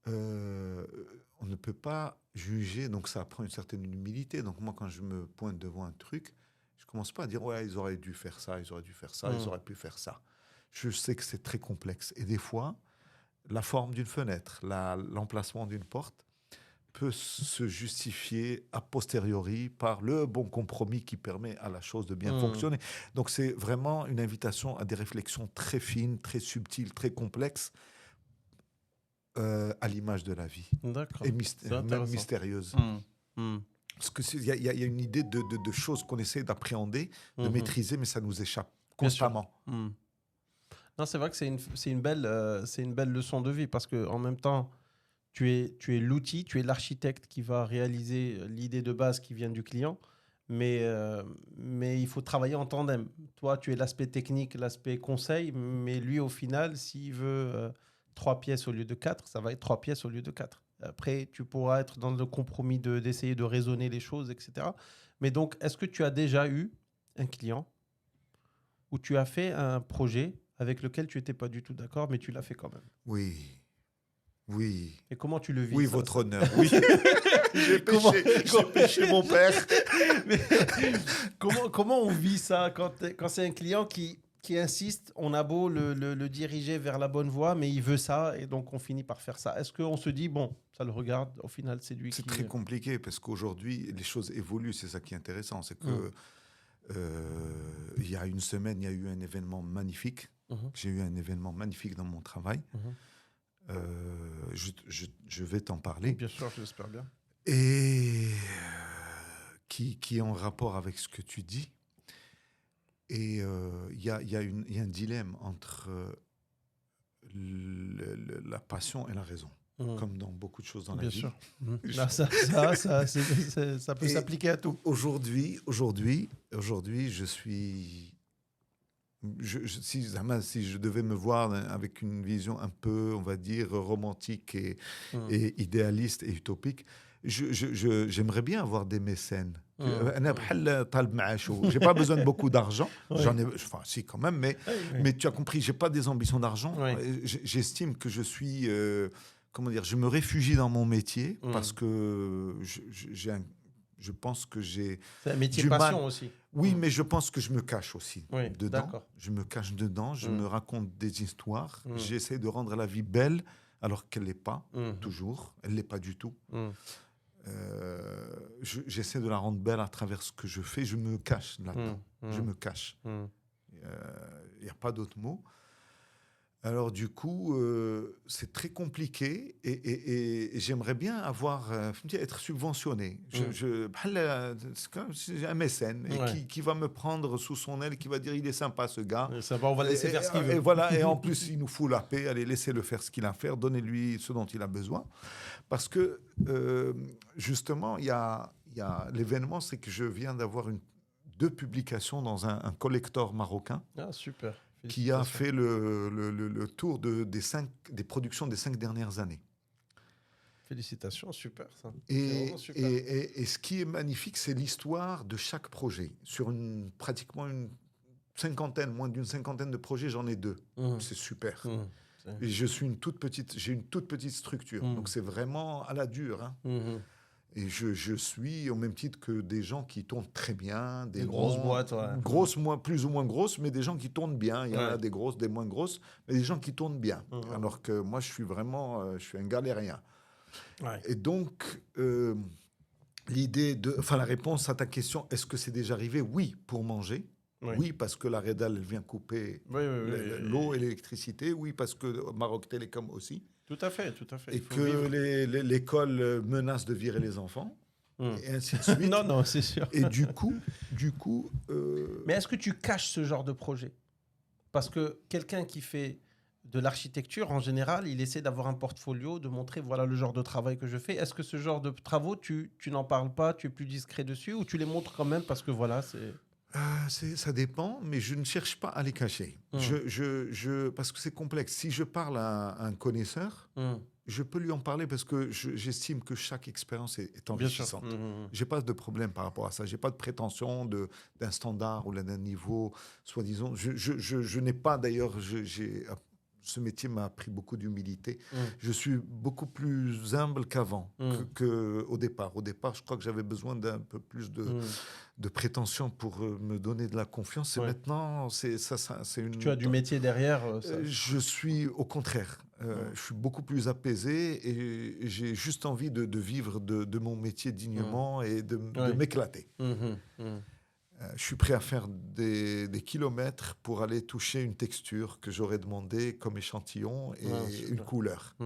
on ne peut pas juger, donc ça prend une certaine humilité. Donc moi, quand je me pointe devant un truc, je ne commence pas à dire, ouais, ils auraient dû faire ça, ils auraient dû faire ça, ils auraient pu faire ça. Je sais que c'est très complexe. Et des fois, la forme d'une fenêtre, l'emplacement d'une porte peut se justifier a posteriori par le bon compromis qui permet à la chose de bien fonctionner. Donc c'est vraiment une invitation à des réflexions très fines, très subtiles, très complexes, à l'image de la vie. D'accord. Et même mystérieuse. Parce qu'il y a une idée de choses qu'on essaie d'appréhender, de maîtriser, mais ça nous échappe constamment. Non, c'est vrai que c'est une belle leçon de vie, parce que en même temps, tu es l'outil, tu es l'architecte qui va réaliser l'idée de base qui vient du client, mais il faut travailler en tandem. Toi, tu es l'aspect technique, l'aspect conseil, mais lui, au final, s'il veut 3 pièces au lieu de 4, ça va être 3 pièces au lieu de 4. Après, tu pourras être dans le compromis d'essayer de raisonner les choses, etc. Mais donc, est-ce que tu as déjà eu un client où tu as fait un projet avec lequel tu n'étais pas du tout d'accord, mais tu l'as fait quand même? Oui. Oui. Et comment tu le vis? Oui, votre honneur. Oui. J'ai péché mon père. Mais comment on vit ça quand c'est un client qui qui insiste, on a beau le diriger vers la bonne voie, mais il veut ça, et donc on finit par faire ça. Est-ce qu'on se dit, bon, ça le regarde, au final, c'est lui qui... C'est très compliqué parce qu'aujourd'hui, les choses évoluent. C'est ça qui est intéressant. C'est que il y a une semaine, il y a eu un événement magnifique. J'ai eu un événement magnifique dans mon travail. Je vais t'en parler. Bien sûr, j'espère bien. Et qui est en rapport avec ce que tu dis. Et il y a un dilemme entre la passion et la raison, comme dans beaucoup de choses dans la vie. Bien sûr. Ça peut s'appliquer à tout. Aujourd'hui, je suis... si je devais me voir avec une vision un peu, on va dire, romantique et idéaliste et utopique, j'aimerais bien avoir des mécènes. J'ai pas besoin de beaucoup d'argent. J'en ai, enfin, si quand même, mais tu as compris, j'ai pas des ambitions d'argent. J'estime que je suis, comment dire, je me réfugie dans mon métier parce que je pense que j'ai. C'est un métier passion aussi. Oui, mais je pense que je me cache aussi dedans. D'accord. Je me cache dedans, je me raconte des histoires. J'essaie de rendre la vie belle alors qu'elle l'est pas toujours. Elle l'est pas du tout. J'essaie de la rendre belle à travers ce que je fais. Je me cache là-dedans. Je me cache. Il n'y a pas d'autre mot. Alors du coup, c'est très compliqué et j'aimerais bien être subventionné. J'ai un mécène qui va me prendre sous son aile, qui va dire il est sympa ce gars. On va laisser faire ce qu'il veut. Et voilà, et en plus il nous fout la paix. Allez, laissez-le faire ce qu'il a à faire. Donnez-lui ce dont il a besoin. Parce que justement, il y a l'événement, c'est que je viens d'avoir 2 publications dans un collector marocain. Ah, super. Qui a fait le tour des productions des 5 dernières années. Félicitations, super ça. Et ce qui est magnifique, c'est l'histoire de chaque projet. Sur pratiquement une cinquantaine, moins d'une cinquantaine de projets, j'en ai 2. C'est super. Et j'ai une toute petite structure. Donc c'est vraiment à la dure. Hein. Et je suis au même titre que des gens qui tournent très bien. Des grosses boîtes, grosses, plus ou moins grosses, mais des gens qui tournent bien. Il y en a des grosses, des moins grosses, mais des gens qui tournent bien. Alors que moi, je suis vraiment je suis un galérien. Et donc, la réponse à ta question, est-ce que c'est déjà arrivé ? Oui, pour manger. Oui, parce que la Redal elle vient couper l'eau et l'électricité. Oui, parce que Maroc Télécom aussi. Tout à fait. Et que l'école menace de virer les enfants, et ainsi de suite. Non, c'est sûr. Et du coup... Mais est-ce que tu caches ce genre de projet ? Parce que quelqu'un qui fait de l'architecture, en général, il essaie d'avoir un portfolio, de montrer, voilà le genre de travail que je fais. Est-ce que ce genre de travaux, tu n'en parles pas, tu es plus discret dessus, ou tu les montres quand même parce que voilà, c'est... Ça dépend, mais je ne cherche pas à les cacher. Parce que c'est complexe. Si je parle à un connaisseur, je peux lui en parler parce que j'estime que chaque expérience est enrichissante. Je n'ai pas de problème par rapport à ça. Je n'ai pas de prétention d'un standard ou d'un niveau, soi-disant. Je n'ai pas, d'ailleurs, ce métier m'a appris beaucoup d'humilité. Je suis beaucoup plus humble qu'avant, qu'au départ. Au départ, je crois que j'avais besoin d'un peu plus de prétention pour me donner de la confiance. Et maintenant, c'est une... Tu as du métier derrière Je suis au contraire. Je suis beaucoup plus apaisé et j'ai juste envie de vivre de mon métier dignement et de m'éclater. Je suis prêt à faire des kilomètres pour aller toucher une texture que j'aurais demandé comme échantillon et une couleur.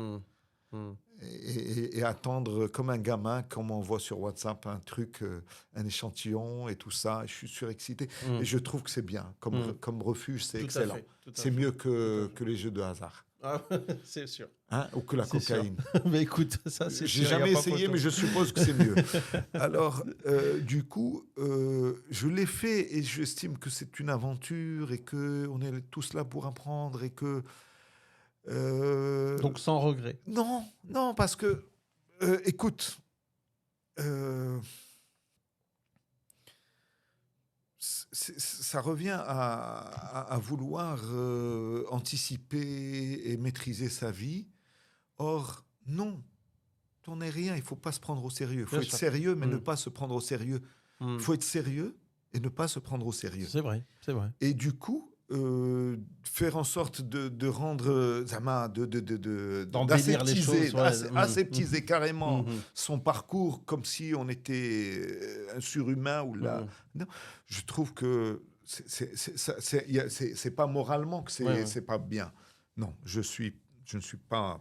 Et attendre comme un gamin, comme on voit sur WhatsApp, un truc, un échantillon et tout ça. Je suis surexcité. Et je trouve que c'est bien. Comme refuge, c'est excellent. C'est mieux que les jeux de hasard. Ah, c'est sûr. Ou que la cocaïne. Mais écoute, ça c'est J'ai jamais essayé, mais je suppose que c'est mieux. Alors, du coup, je l'ai fait et j'estime que c'est une aventure et qu'on est tous là pour apprendre et que... Donc sans regret. Non, parce que, écoute, ça revient à vouloir anticiper et maîtriser sa vie. Or, non, t'en es rien, il ne faut pas se prendre au sérieux. Il faut être sérieux, mais ne pas se prendre au sérieux. Il faut être sérieux et ne pas se prendre au sérieux. C'est vrai. Et du coup, faire en sorte de rendre, D'embellir les choses, aseptiser carrément Mhm. son parcours comme si on était un surhumain ou là. Mhm. Non, je trouve que c'est pas moralement que Ouais, ouais. c'est pas bien. Non, je ne suis pas,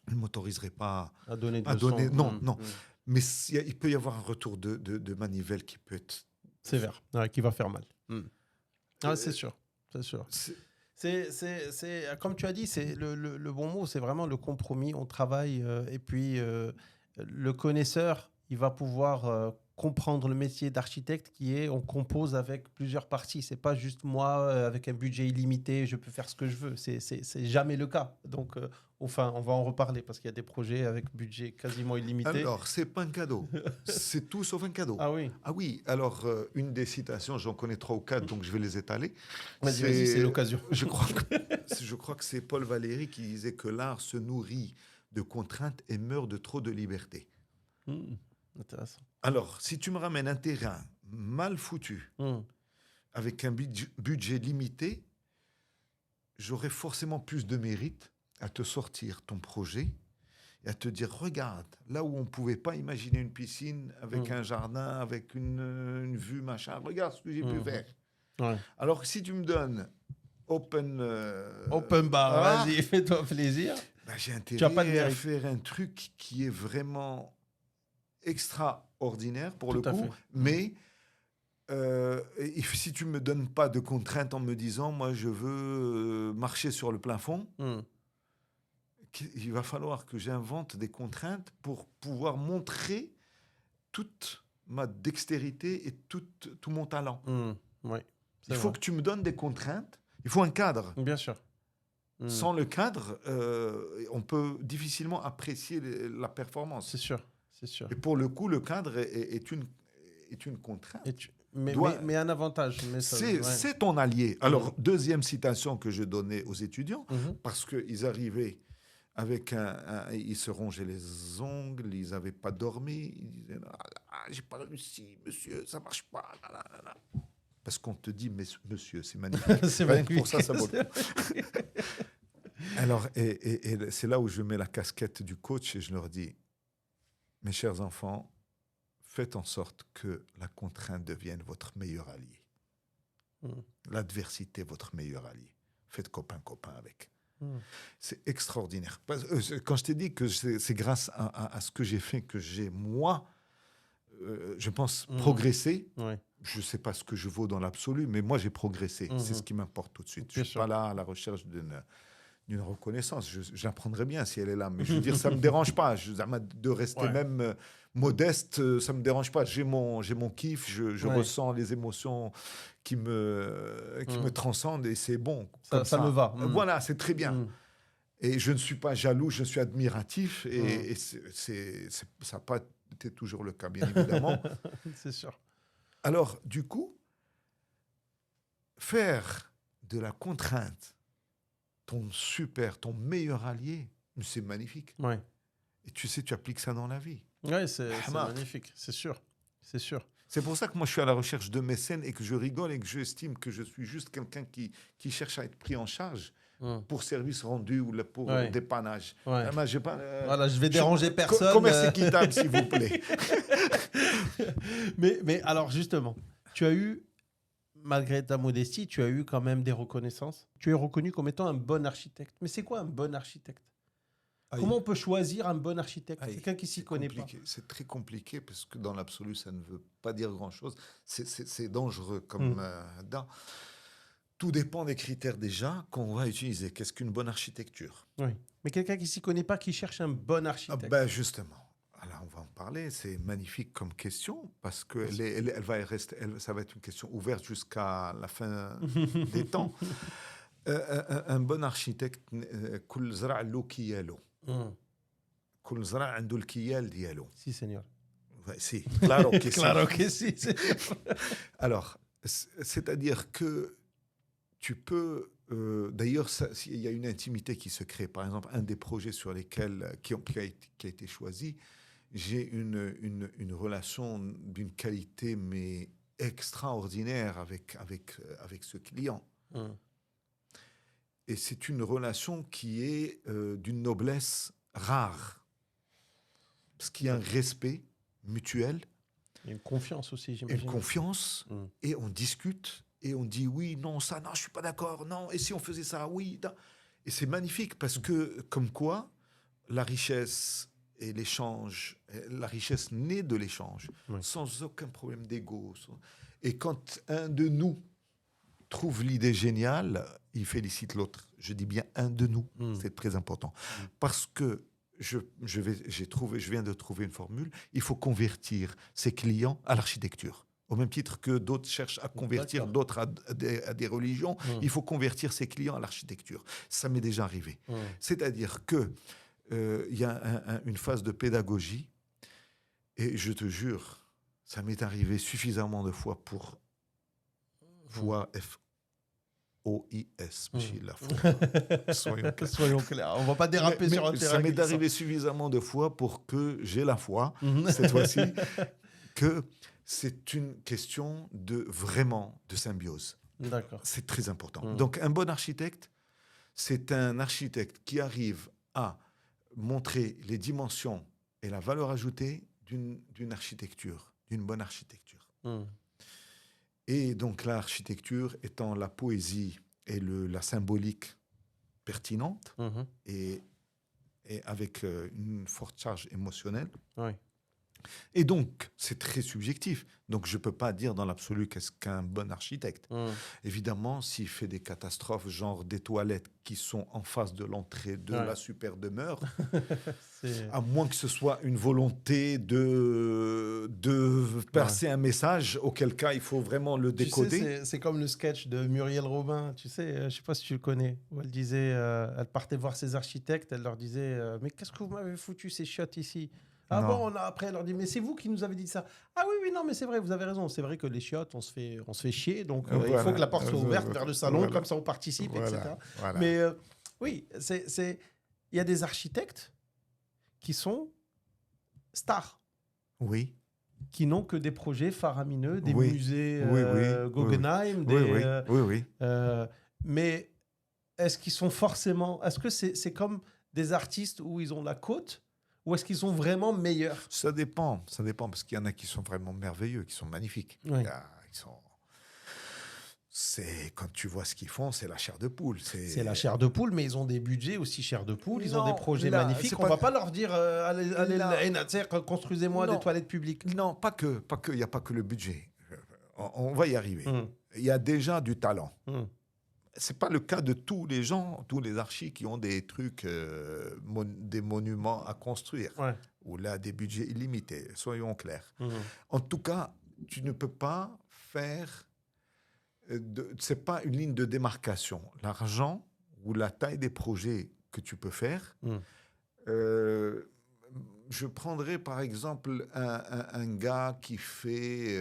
je ne m'autoriserai pas À donner de à leçons. donner. Non, Mhm. non. Mhm. Mais il peut y avoir un retour de manivelle qui peut être. Sévère, ouais, qui va faire mal. Mhm. Ah, c'est euh, sûr, c'est sûr. c'est- Comme tu as dit, c'est le bon mot, c'est vraiment le compromis. On travaille et puis le connaisseur, il va pouvoir comprendre le métier d'architecte qui est on compose avec plusieurs parties. C'est pas juste moi avec un budget illimité, je peux faire ce que je veux. C'est jamais le cas. Donc, enfin, on va en reparler parce qu'il y a des projets avec budget quasiment illimité. Alors, c'est pas un cadeau. C'est tout sauf un cadeau. Ah oui, Ah oui, alors une des citations, j'en connais 3 ou 4, donc je vais les étaler. vas-y, c'est l'occasion. Je crois que c'est Paul Valéry qui disait que l'art se nourrit de contraintes et meurt de trop de liberté. Intéressant. Alors, si tu me ramènes un terrain mal foutu, avec un budget limité, j'aurais forcément plus de mérite à te sortir ton projet et à te dire, regarde, là où on ne pouvait pas imaginer une piscine avec un jardin, avec une vue, machin, regarde ce que j'ai pu faire. Ouais. Alors que si tu me donnes open bar, ah, vas-y, fais-toi plaisir. j'ai Tu as pas de intérêt à mérite. faire un truc qui est vraiment extraordinaire pour Tout le à coup, fait. mais et si tu me donnes pas de contraintes en me disant, moi je veux marcher sur le plafond, il va falloir que j'invente des contraintes pour pouvoir montrer toute ma dextérité et tout mon talent. Ouais, Il faut que tu me donnes des contraintes, il faut un cadre. bien sûr. Sans le cadre, on peut difficilement apprécier la performance. C'est sûr, c'est sûr. Et pour le coup, le cadre est une contrainte. Mais un avantage. C'est ton allié. Alors, deuxième citation que je donnais aux étudiants, parce qu'ils arrivaient avec ils se rongeaient les ongles, ils n'avaient pas dormi, ils disaient j'ai pas réussi, monsieur, ça marche pas. Parce qu'on te dit, monsieur, c'est magnifique. C'est Rien magnifique. que pour ça, ça vaut le coup. Alors, et c'est là où je mets la casquette du coach et je leur dis, mes chers enfants, faites en sorte que la contrainte devienne votre meilleur allié. L'adversité, votre meilleur allié. Faites copain-copain avec. C'est extraordinaire. Quand je t'ai dit que c'est grâce à ce que j'ai fait que j'ai, moi, je pense, progressé. Ouais. Je ne sais pas ce que je vaux dans l'absolu, mais moi, j'ai progressé. C'est ce qui m'importe tout de suite. Je ne suis pas là à la recherche d'une reconnaissance. J'apprendrai bien si elle est là. Mais je veux dire, ça ne me dérange pas. De rester même modeste, ça ne me dérange pas. J'ai mon kiff, je ressens les émotions qui me transcendent et c'est bon. Ça me va. Voilà, c'est très bien. Et je ne suis pas jaloux, je suis admiratif. Et ça n'a pas été toujours le cas, bien évidemment. C'est sûr. Alors, du coup, faire de la contrainte ton meilleur allié, c'est magnifique. Ouais. Et tu sais, tu appliques ça dans la vie. Oui, c'est magnifique, c'est sûr. C'est sûr. C'est pour ça que moi, je suis à la recherche de mécènes et que je rigole et que j'estime que je suis juste quelqu'un qui cherche à être pris en charge pour service rendu ou pour dépannage. Ouais. Voilà, je vais déranger personne. Commerce équitable, s'il vous plaît. mais alors, justement, tu as eu, malgré ta modestie, tu as eu quand même des reconnaissances. Tu es reconnu comme étant un bon architecte. Mais c'est quoi un bon architecte ? Comment on peut choisir un bon architecte ? Quelqu'un qui s'y connaît pas. C'est très compliqué parce que dans l'absolu, ça ne veut pas dire grand-chose. C'est dangereux comme tout dépend des critères déjà qu'on va utiliser. Qu'est-ce qu'une bonne architecture ? Oui. Mais quelqu'un qui s'y connaît pas, qui cherche un bon architecte. Justement. Alors, on va en parler. C'est magnifique comme question parce que ça va être une question ouverte jusqu'à la fin des temps. Un bon architecte, كل زرع له كياله. كل زرع عنده الكيال ديالو. Si, Seigneur. Si, claro que si. Claro que si. Alors, c'est-à-dire que tu peux... d'ailleurs, il y a une intimité qui se crée. Par exemple, un des projets sur lesquels qui a été choisi, j'ai une relation d'une qualité mais extraordinaire avec ce client. Et c'est une relation qui est d'une noblesse rare. Parce qu'il y a un respect mutuel. Il y a une confiance aussi, Une j'imagine. confiance. Et on discute. Et on dit oui, non, ça, non, je ne suis pas d'accord. Non, et si on faisait ça, oui. Non. Et c'est magnifique parce que, comme quoi, la richesse et l'échange, la richesse naît de l'échange, sans aucun problème d'ego. Et quand un de nous trouve l'idée géniale, il félicite l'autre. Je dis bien un de nous, c'est très important. Parce que je viens de trouver une formule, il faut convertir ses clients à l'architecture. Au même titre que d'autres cherchent à convertir d'autres à des religions, il faut convertir ses clients à l'architecture. Ça m'est déjà arrivé. C'est-à-dire que y a une phase de pédagogie, et je te jure, ça m'est arrivé suffisamment de fois pour voir F-O-I-S, la foi. Soyons clairs. On ne va pas déraper sur un terrain. Ça m'est arrivé suffisamment de fois pour que j'ai la foi, cette fois-ci, que c'est une question de symbiose. D'accord. C'est très important. Donc, un bon architecte, c'est un architecte qui arrive à montrer les dimensions et la valeur ajoutée d'une architecture, d'une bonne architecture. Et donc l'architecture étant la poésie et la symbolique pertinente et avec une forte charge émotionnelle. Oui. Et donc, c'est très subjectif. Donc, je ne peux pas dire dans l'absolu qu'est-ce qu'un bon architecte. Évidemment, s'il fait des catastrophes, genre des toilettes qui sont en face de l'entrée de la super demeure, à moins que ce soit une volonté de passer un message, auquel cas, il faut vraiment le décoder. Tu sais, c'est comme le sketch de Muriel Robin, tu sais, je ne sais pas si tu le connais, où elle disait, elle partait voir ses architectes, elle leur disait « Mais qu'est-ce que vous m'avez foutu ces chiottes ici ?» Ah non. Bon, après, elle leur dit, mais c'est vous qui nous avez dit ça. Ah oui, non, mais c'est vrai, vous avez raison. C'est vrai que les chiottes, on se fait chier. Donc, il faut que la porte soit ouverte vers le salon, comme ça on participe, etc. Voilà. Mais oui, il y a des architectes qui sont stars. Oui. Qui n'ont que des projets faramineux, des musées Guggenheim. Oui. Mais est-ce qu'ils sont forcément... Est-ce que c'est comme des artistes où ils ont la côte? Ou est-ce qu'ils sont vraiment meilleurs? Ça dépend, parce qu'il y en a qui sont vraiment merveilleux, qui sont magnifiques. Oui. Quand tu vois ce qu'ils font, c'est la chair de poule. C'est la chair de poule, mais ils ont des budgets aussi chair de poule, ils ont des projets magnifiques. On ne va pas leur dire construisez-moi des toilettes publiques. Non, pas que. Il n'y a pas que le budget. On va y arriver. Il y a déjà du talent. Ce n'est pas le cas de tous les gens, tous les archis qui ont des trucs, des monuments à construire, ou là, des budgets illimités, soyons clairs. En tout cas, tu ne peux pas faire... ce n'est pas une ligne de démarcation. L'argent ou la taille des projets que tu peux faire... je prendrais par exemple un gars qui fait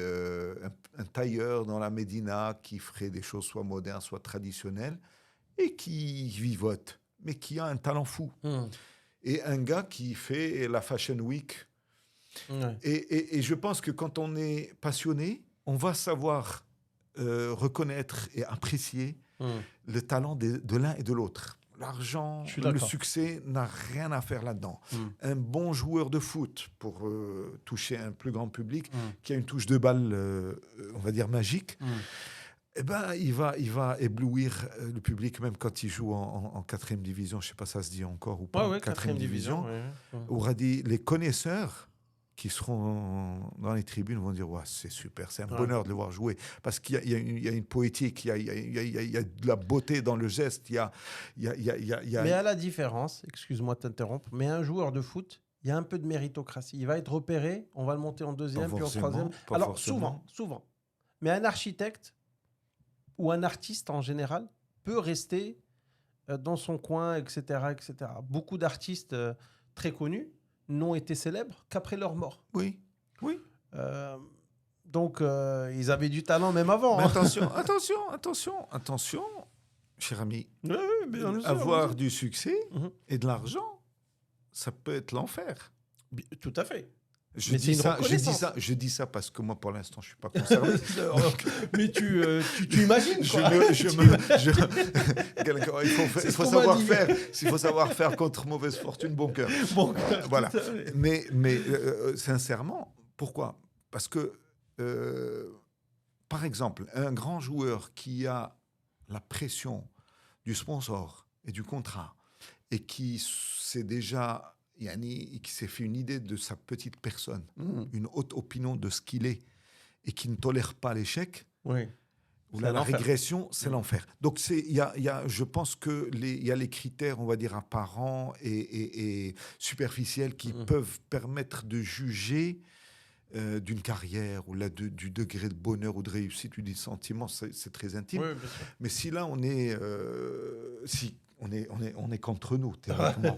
un tailleur dans la Médina qui ferait des choses soit modernes, soit traditionnelles et qui vivote, mais qui a un talent fou. Et un gars qui fait la Fashion Week. Et je pense que quand on est passionné, on va savoir reconnaître et apprécier le talent de l'un et de l'autre. L'argent, le succès n'a rien à faire là-dedans. Un bon joueur de foot, pour toucher un plus grand public, qui a une touche de balle, on va dire, magique, eh ben, il va éblouir le public, même quand il joue en 4e division. Je ne sais pas si ça se dit encore ou pas. 4e division. On dit les connaisseurs qui seront dans les tribunes vont dire c'est super, c'est un bonheur de le voir jouer parce qu'il y a une poétique, il y a de la beauté dans le geste, Mais à la différence, excuse-moi de t'interrompre, mais un joueur de foot, il y a un peu de méritocratie. Il va être repéré, on va le monter en 2e, puis en 3e. Alors souvent. Mais un architecte ou un artiste en général peut rester dans son coin, etc. Beaucoup d'artistes très connus n'ont été célèbres qu'après leur mort. Oui. Donc, ils avaient du talent même avant. Mais attention, cher ami. Avoir du succès et de l'argent, ça peut être l'enfer. Tout à fait. Mais c'est une reconnaissance. Je dis ça parce que moi, pour l'instant, je ne suis pas concerné. Mais tu imagines, quoi. Il faut savoir faire. S'il faut savoir faire contre mauvaise fortune, bon cœur. Bon, Voilà. Mais sincèrement, pourquoi ? Parce que, par exemple, un grand joueur qui a la pression du sponsor et du contrat et qui s'est déjà... Yani, qui s'est fait une idée de sa petite personne, une haute opinion de ce qu'il est, et qui ne tolère pas l'échec, oui. ou la régression, c'est l'enfer. Donc, je pense qu'il y a les critères, on va dire, apparents et superficiels qui peuvent permettre de juger d'une carrière, ou là, du degré de bonheur ou de réussite ou du sentiment, c'est très intime. Oui, bien sûr. Mais si là, on est contre nous, théoriquement.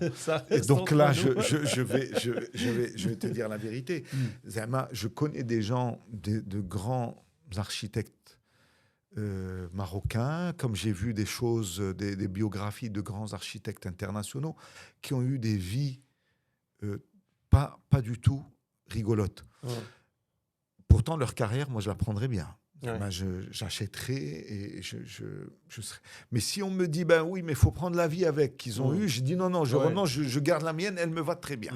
Et donc là, je vais te dire la vérité. Zama, je connais des gens, de grands architectes marocains, comme j'ai vu des choses, des biographies de grands architectes internationaux qui ont eu des vies pas du tout rigolotes. Pourtant, leur carrière, moi, je la prendrais bien. Ben, j'achèterai et je serai. Mais si on me dit, ben oui, mais il faut prendre la vie avec qu'ils ont eu, je dis non, je renonce, je garde la mienne, elle me va très bien.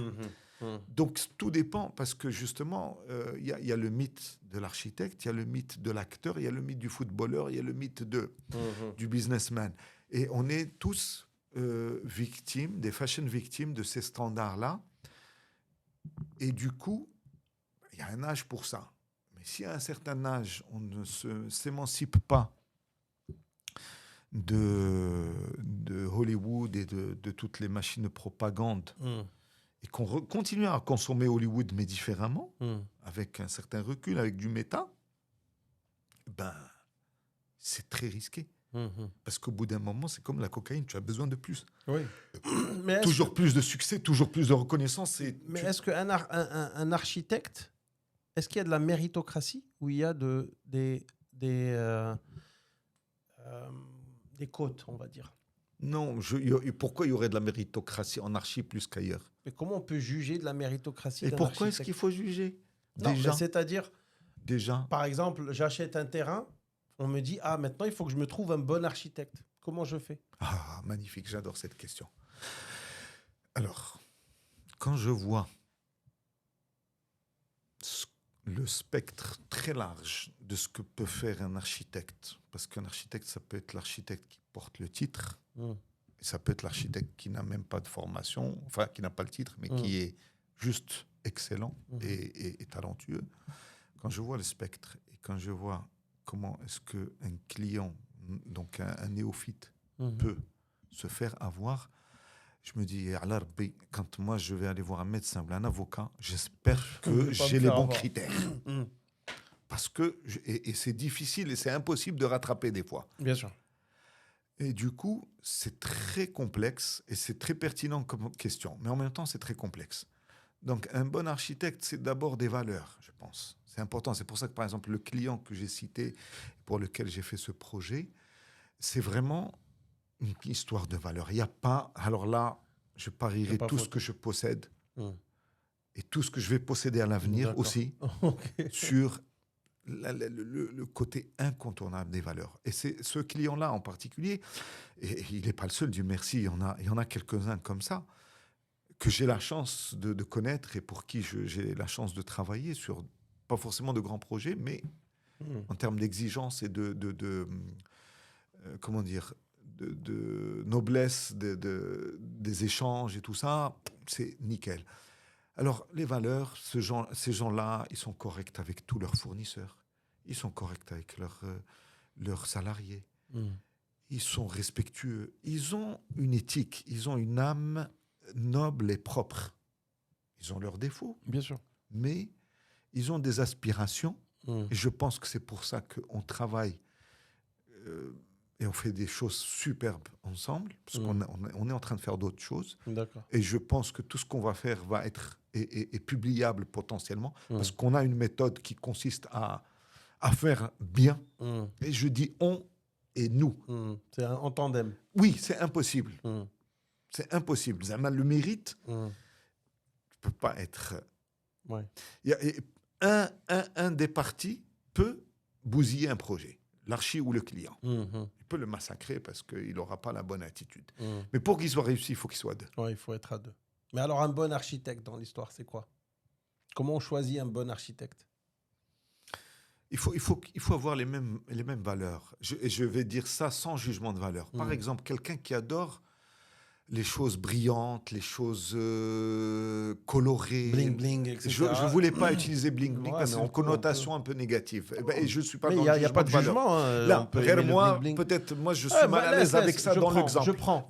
Donc, tout dépend, parce que justement, il y a le mythe de l'architecte, il y a le mythe de l'acteur, il y a le mythe du footballeur, il y a le mythe du businessman. Et on est tous victimes, des fashion victimes de ces standards-là. Et du coup, il y a un âge pour ça. Si à un certain âge, on ne s'émancipe pas de Hollywood et de toutes les machines de propagande, et qu'on continue à consommer Hollywood, mais différemment, avec un certain recul, avec du méta, ben, c'est très risqué. Parce qu'au bout d'un moment, c'est comme la cocaïne, tu as besoin de plus. Oui. Toujours plus de succès, toujours plus de reconnaissance. Mais est-ce qu'un architecte... Est-ce qu'il y a de la méritocratie ou il y a des quotes, on va dire ? Non, pourquoi il y aurait de la méritocratie en archi plus qu'ailleurs ? Mais comment on peut juger de la méritocratie ? Et pourquoi est-ce qu'il faut juger ? Déjà. C'est-à-dire, par exemple, j'achète un terrain, on me dit, maintenant il faut que je me trouve un bon architecte. Comment je fais ? Ah, magnifique, j'adore cette question. Alors, quand je vois le spectre très large de ce que peut faire un architecte, parce qu'un architecte, ça peut être l'architecte qui porte le titre, et ça peut être l'architecte qui n'a même pas de formation, enfin qui n'a pas le titre, mais qui est juste excellent et talentueux. Quand je vois le spectre et quand je vois comment est-ce qu'un client, donc un néophyte, peut se faire avoir, je me dis, quand moi je vais aller voir un médecin ou un avocat, j'espère que j'ai les bons critères. Parce que, et c'est difficile et c'est impossible de rattraper des fois. Bien sûr. Et du coup, c'est très complexe et c'est très pertinent comme question. Mais en même temps, c'est très complexe. Donc, un bon architecte, c'est d'abord des valeurs, je pense. C'est important. C'est pour ça que, par exemple, le client que j'ai cité, pour lequel j'ai fait ce projet, c'est vraiment une histoire de valeurs. Il n'y a pas... Alors là, je parierai tout ce que je possède et tout ce que je vais posséder à l'avenir aussi sur le côté incontournable des valeurs. Et c'est ce client-là en particulier, et il n'est pas le seul, Dieu merci, il y en a quelques-uns comme ça, que j'ai la chance de connaître et pour qui j'ai la chance de travailler sur, pas forcément de grands projets, mais en termes d'exigence et comment dire, de noblesse des échanges et tout ça, c'est nickel. Alors, les valeurs, ces gens-là, ils sont corrects avec tous leurs fournisseurs. Ils sont corrects avec leurs salariés. Ils sont respectueux. Ils ont une éthique. Ils ont une âme noble et propre. Ils ont leurs défauts. Bien sûr. Mais ils ont des aspirations. Et je pense que c'est pour ça qu'on travaille et on fait des choses superbes ensemble, parce qu'on est en train de faire d'autres choses. D'accord. Et je pense que tout ce qu'on va faire va être est publiable potentiellement, parce qu'on a une méthode qui consiste à faire bien. Et je dis on et nous. C'est en tandem. Oui, c'est impossible. C'est impossible. Le mérite ne peut pas être Ouais. Et un des partis peut bousiller un projet, l'archi ou le client. Mhm. Il peut le massacrer parce qu'il n'aura pas la bonne attitude. Mhm. Mais pour qu'il soit réussi, il faut qu'il soit deux. Ouais, il faut être à deux. Mais alors, un bon architecte dans l'histoire, c'est quoi? Comment on choisit un bon architecte? Il faut avoir les mêmes valeurs. Et je vais dire ça sans jugement de valeur. Par exemple, quelqu'un qui adore les choses brillantes, les choses colorées. Bling bling, etc. Je ne voulais pas utiliser bling bling Ouais, parce que mais c'est une connotation un peu négative. Et je ne suis pas Mais dans il le n'y a jugement pas de valeur. jugement. Hein. Là, On peut regarde, aimer le moi, bling bling. peut-être, moi, je suis mal à l'aise avec ça dans l'exemple. Je prends.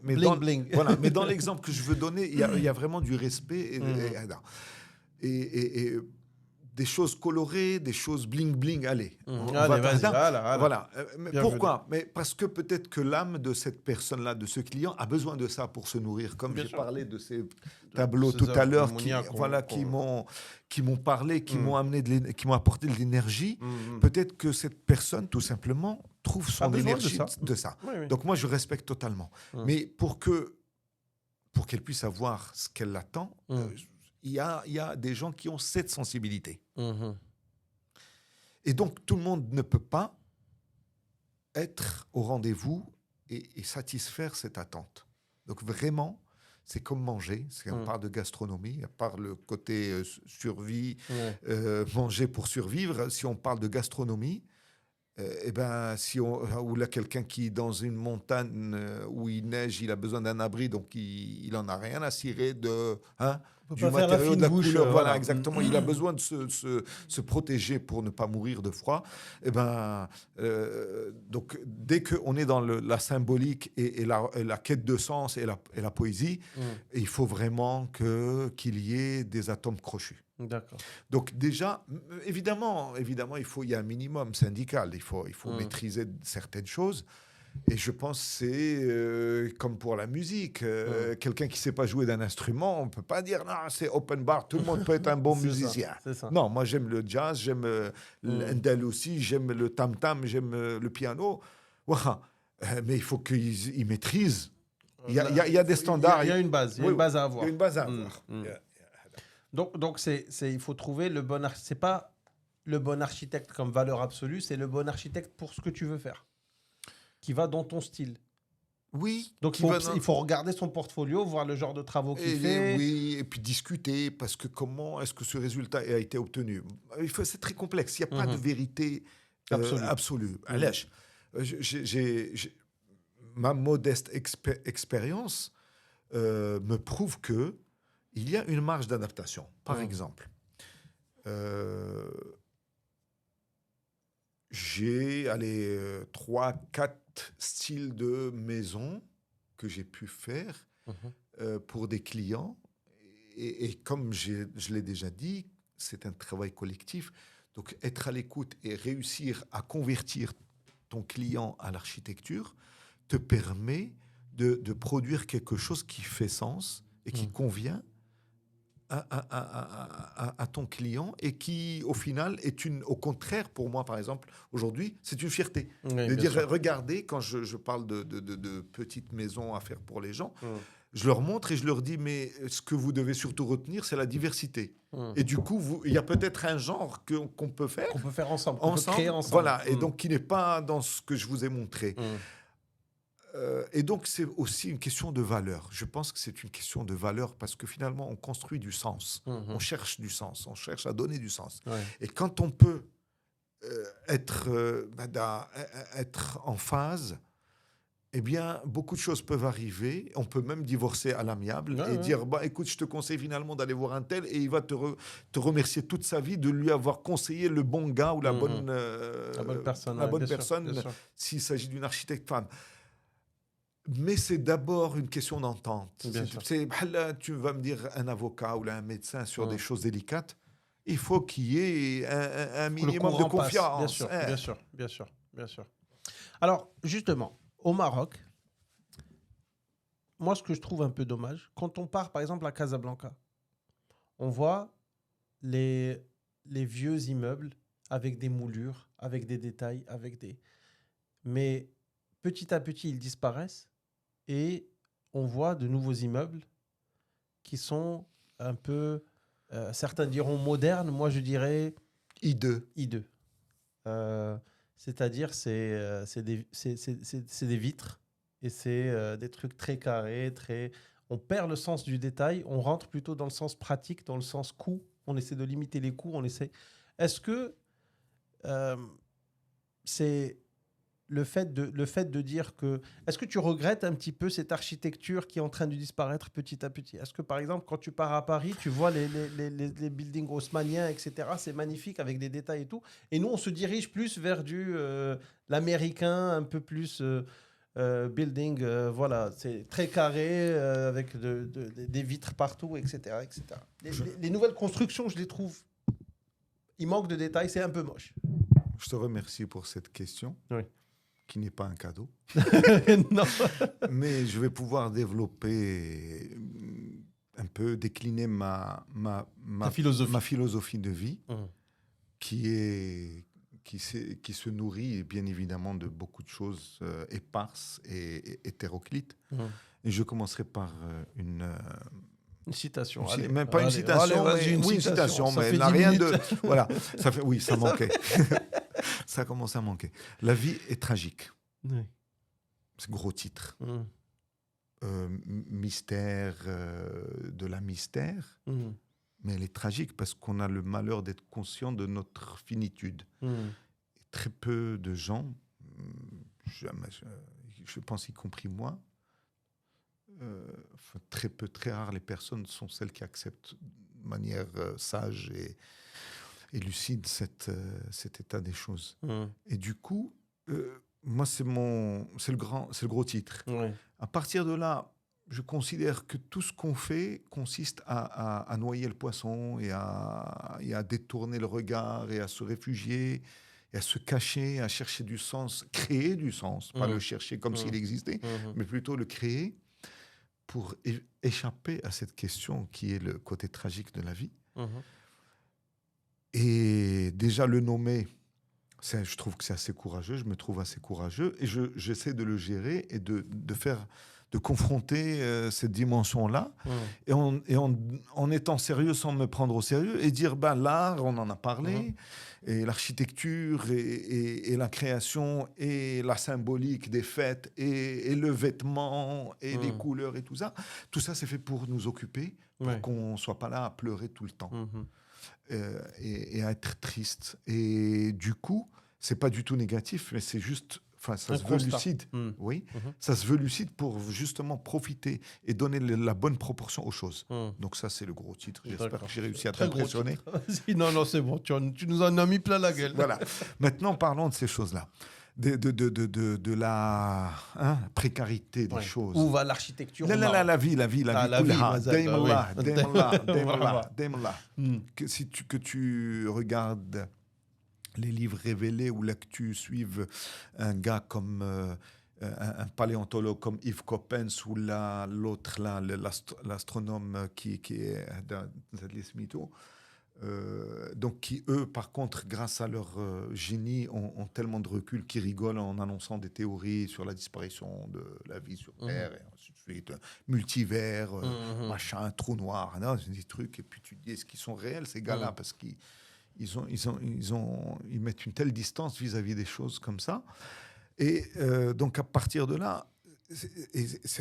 Mais Bling dans, bling. voilà, mais dans l'exemple que je veux donner, il y a vraiment du respect et des choses colorées, des choses bling bling. Allez, Allez, vas-y, voilà. Mais Bienvenue. pourquoi? Mais parce que peut-être que l'âme de cette personne-là, de ce client, a besoin de ça pour se nourrir. Comme Bien j'ai sûr. parlé de ces tableaux Ces tout à œuvres l'heure, Monia qui m'ont parlé, qui m'ont amené qui m'ont apporté de l'énergie. Peut-être que cette personne, tout simplement, trouve son besoin énergie de ça. Oui, oui. Donc moi, je respecte totalement. Mais pour qu'elle puisse avoir ce qu'elle attend, il y a des gens qui ont cette sensibilité. Et donc, tout le monde ne peut pas être au rendez-vous et satisfaire cette attente. Donc, vraiment, c'est comme manger. On parle de gastronomie, à part le côté survie, manger pour survivre. Si on parle de gastronomie, ou là, quelqu'un qui est dans une montagne où il neige, il a besoin d'un abri, donc il n'en a rien à cirer du matériau, de la couleur. Voilà, exactement. Il a besoin de se protéger pour ne pas mourir de froid. Donc, dès qu'on est dans la symbolique et la quête de sens et la poésie, il faut vraiment qu'il y ait des atomes crochus. D'accord. Donc déjà, évidemment, il y a un minimum syndical. Il faut maîtriser certaines choses. Et je pense que c'est comme pour la musique. Quelqu'un qui ne sait pas jouer d'un instrument, on ne peut pas dire « Non, c'est open bar, tout le monde peut être un bon musicien. » Non, moi j'aime le jazz, j'aime l'endel aussi, j'aime le tam-tam, j'aime le piano. Voilà. Mais il faut qu'ils maîtrisent. Il y a des standards. Il y a une base, il y a une base à avoir. Il y a une base à avoir. Donc il faut trouver le bon architecte. C'est pas le bon architecte comme valeur absolue, c'est le bon architecte pour ce que tu veux faire, qui va dans ton style. Oui. Donc il faut regarder son portfolio, voir le genre de travaux qu'il fait. Oui, et puis discuter, parce que comment est-ce que ce résultat a été obtenu? C'est très complexe, il n'y a pas de vérité absolue. Allège. Ma modeste expérience me prouve que il y a une marge d'adaptation. Par exemple, j'ai 3-4 styles de maison que j'ai pu faire pour des clients. Et comme je l'ai déjà dit, c'est un travail collectif. Donc, être à l'écoute et réussir à convertir ton client à l'architecture te permet de produire quelque chose qui fait sens et qui convient à ton client et qui, au final, au contraire, pour moi, par exemple, aujourd'hui, c'est une fierté. De dire, regardez, quand je parle de petites maisons à faire pour les gens, je leur montre et je leur dis, mais ce que vous devez surtout retenir, c'est la diversité. Et du coup, il y a peut-être un genre qu'on peut faire. Qu'on peut faire ensemble, qu'on peut créer ensemble. Voilà, et donc qui n'est pas dans ce que je vous ai montré. Et donc, c'est aussi une question de valeur. Je pense que c'est une question de valeur parce que finalement, on construit du sens. On cherche du sens. On cherche à donner du sens. Et quand on peut être en phase, eh bien, beaucoup de choses peuvent arriver. On peut même divorcer à l'amiable et dire, écoute, je te conseille finalement d'aller voir un tel et il va te remercier toute sa vie de lui avoir conseillé le bon gars ou la bonne personne s'il s'agit d'une architecte femme. Mais c'est d'abord une question d'entente. Tu vas me dire un avocat ou un médecin sur des choses délicates. Il faut qu'il y ait un minimum de confiance. Bien sûr. Alors, justement, au Maroc, moi, ce que je trouve un peu dommage, quand on part, par exemple, à Casablanca, on voit les vieux immeubles avec des moulures, avec des détails, mais petit à petit, ils disparaissent et on voit de nouveaux immeubles qui sont un peu certains diront moderne, moi je dirais hideux. hideux. C'est-à-dire, c'est des vitres et c'est des trucs très carrés, très... On perd le sens du détail, on rentre plutôt dans le sens pratique, dans le sens coût. On essaie de limiter les coûts, on essaie... Est-ce que c'est le fait de dire que... Est-ce que tu regrettes un petit peu cette architecture qui est en train de disparaître petit à petit? Est-ce que, par exemple, quand tu pars à Paris, tu vois les buildings haussmanniens, etc., c'est magnifique avec des détails et tout. Et nous, on se dirige plus vers l'américain, un peu plus building, voilà, c'est très carré, avec des vitres partout, etc., etc. Les nouvelles constructions, je les trouve... Il manque de détails, c'est un peu moche. Je te remercie pour cette question, Oui. qui n'est pas un cadeau. Non. Mais je vais pouvoir développer un peu, décliner Ta philosophie. ma philosophie de vie, Mmh. qui se nourrit bien évidemment de beaucoup de choses éparses et hétéroclites. Mmh. Et je commencerai par une citation. Une Allez, même pas une allez, citation, allez, vas-y, mais, oui, une citation, ça mais fait elle n'a 10 rien minutes. de. Voilà, ça fait, oui, ça manquait. Ça commence à manquer. La vie est tragique. Oui. C'est gros titre. Mmh. Mystère de la mystère, Mmh. mais elle est tragique parce qu'on a le malheur d'être conscient de notre finitude. Mmh. Et très peu de gens, je pense y compris moi, très rares les personnes sont celles qui acceptent de manière sage et lucide cet état des choses. Mmh. Et du coup, moi, c'est le gros titre. Ouais. À partir de là, je considère que tout ce qu'on fait consiste à noyer le poisson et à détourner le regard et à se réfugier et à se cacher, à chercher du sens, créer du sens, pas le chercher comme s'il existait, mais plutôt le créer pour échapper à cette question qui est le côté tragique de la vie. Et déjà le nommer, je trouve que c'est assez courageux, je me trouve assez courageux, et j'essaie de le gérer et de confronter cette dimension-là, et en étant sérieux sans me prendre au sérieux, et dire, l'art, on en a parlé, et l'architecture, et la création, et la symbolique des fêtes, et le vêtement, et les couleurs, et tout ça c'est fait pour nous occuper, pour qu'on ne soit pas là à pleurer tout le temps. Et à être triste. Et du coup, c'est pas du tout négatif, mais c'est juste, ça se veut lucide. Oui, ça se veut lucide pour justement profiter et donner la bonne proportion aux choses. Donc ça, c'est le gros titre. J'espère que j'ai réussi à t'impressionner. Non, c'est bon. Tu nous en as mis plein la gueule. Voilà. Maintenant, parlons de ces choses-là. De la précarité des choses. Où va l'architecture? La vie. Que tu regardes les livres révélés ou là que tu suives un gars comme un paléontologue comme Yves Coppens ou l'autre là, l'astronome qui est Zadie Smito. Donc qui, eux, par contre, grâce à leur génie, ont tellement de recul qu'ils rigolent en annonçant des théories sur la disparition de la vie sur Terre, et ainsi de suite, multivers, machin, trou noir, non, c'est des trucs, et puis tu te dis, est-ce qu'ils sont réels, ces gars-là, parce qu'ils mettent une telle distance vis-à-vis des choses comme ça. Et donc, à partir de là,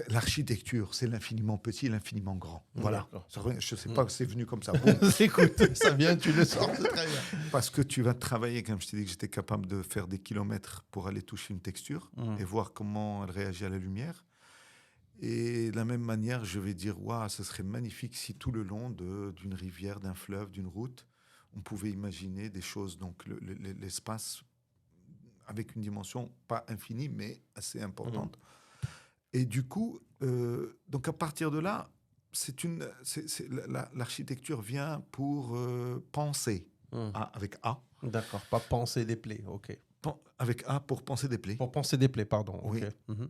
l'architecture, c'est l'infiniment petit, l'infiniment grand. Voilà. Je ne sais pas, c'est venu comme ça. Bon. Écoute, ça vient, tu le sors, c'est très bien. Parce que tu vas travailler, comme je t'ai dit que j'étais capable de faire des kilomètres pour aller toucher une texture et voir comment elle réagit à la lumière. Et de la même manière, je vais dire, waouh, ce serait magnifique si tout le long d'une rivière, d'un fleuve, d'une route, on pouvait imaginer des choses. Donc l'espace avec une dimension pas infinie, mais assez importante. Et du coup, donc à partir de là, l'architecture vient pour penser, avec A. D'accord, pas penser des plaies, ok. Avec A pour penser des plaies. Pour penser des plaies, pardon. Oui. Okay.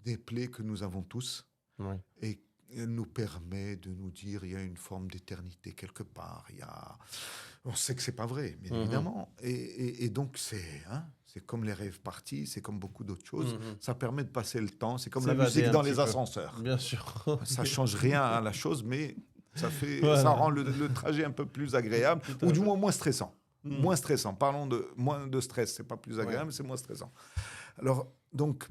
Des plaies que nous avons tous. Oui. Et elle nous permet de nous dire il y a une forme d'éternité quelque part. On sait que c'est pas vrai, bien évidemment. Et donc c'est comme les rêves partis, c'est comme beaucoup d'autres choses. Ça permet de passer le temps. C'est comme la musique dans les ascenseurs. Bien sûr. Ça change rien à la chose, mais Voilà. Ça rend le trajet un peu plus agréable, ou du moins moins stressant. Moins stressant. Parlons de moins de stress. C'est pas plus agréable, mais c'est moins stressant. Alors, donc,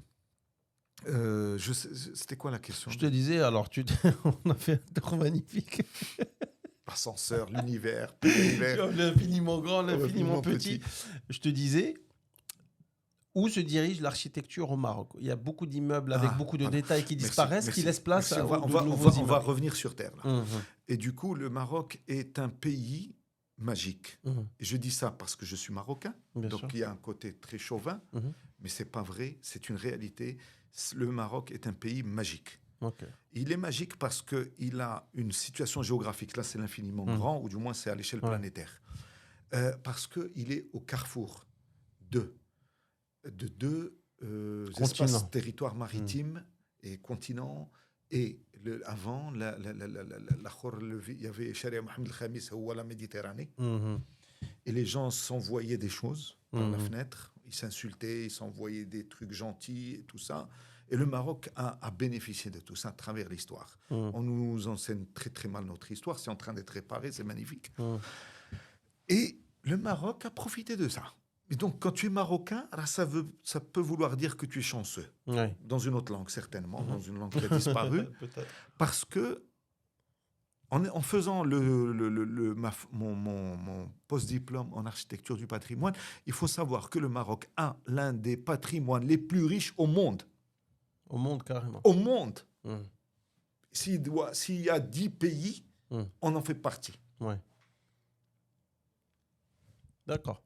c'était quoi la question? Je te disais, alors, on a fait un tour magnifique. L'ascenseur, l'univers, l'univers. L'infiniment grand, l'infiniment petit. Je te disais, où se dirige l'architecture au Maroc? Il y a beaucoup d'immeubles avec beaucoup de détails qui disparaissent, qui laissent place à on va revenir sur Terre. Là. Et du coup, le Maroc est un pays magique. Et je dis ça parce que je suis marocain. Bien donc, sûr. il y a un côté très chauvin. Mais ce n'est pas vrai. C'est une réalité. Le Maroc est un pays magique. Okay. Il est magique parce qu'il a une situation géographique. Là, c'est l'infiniment grand, ou du moins, c'est à l'échelle planétaire. Parce qu'il est au carrefour de deux espaces, territoires maritimes et continents. Et avant, il y avait Sharia Mohamed El-Khamis, la Méditerranée. Et les gens s'envoyaient des choses par la fenêtre. Ils s'insultaient, ils s'envoyaient des trucs gentils et tout ça. Et le Maroc a bénéficié de tout ça à travers l'histoire. On nous enseigne très très mal notre histoire. C'est en train d'être réparé, c'est magnifique. Et le Maroc a profité de ça. Et donc, quand tu es marocain, ça peut vouloir dire que tu es chanceux. Ouais. Dans une autre langue, certainement. Dans une langue qui a disparu. Parce que, en faisant mon post-diplôme en architecture du patrimoine, il faut savoir que le Maroc a l'un des patrimoines les plus riches au monde. Au monde, carrément. Au monde. S'il y a 10 pays, on en fait partie. Ouais. D'accord.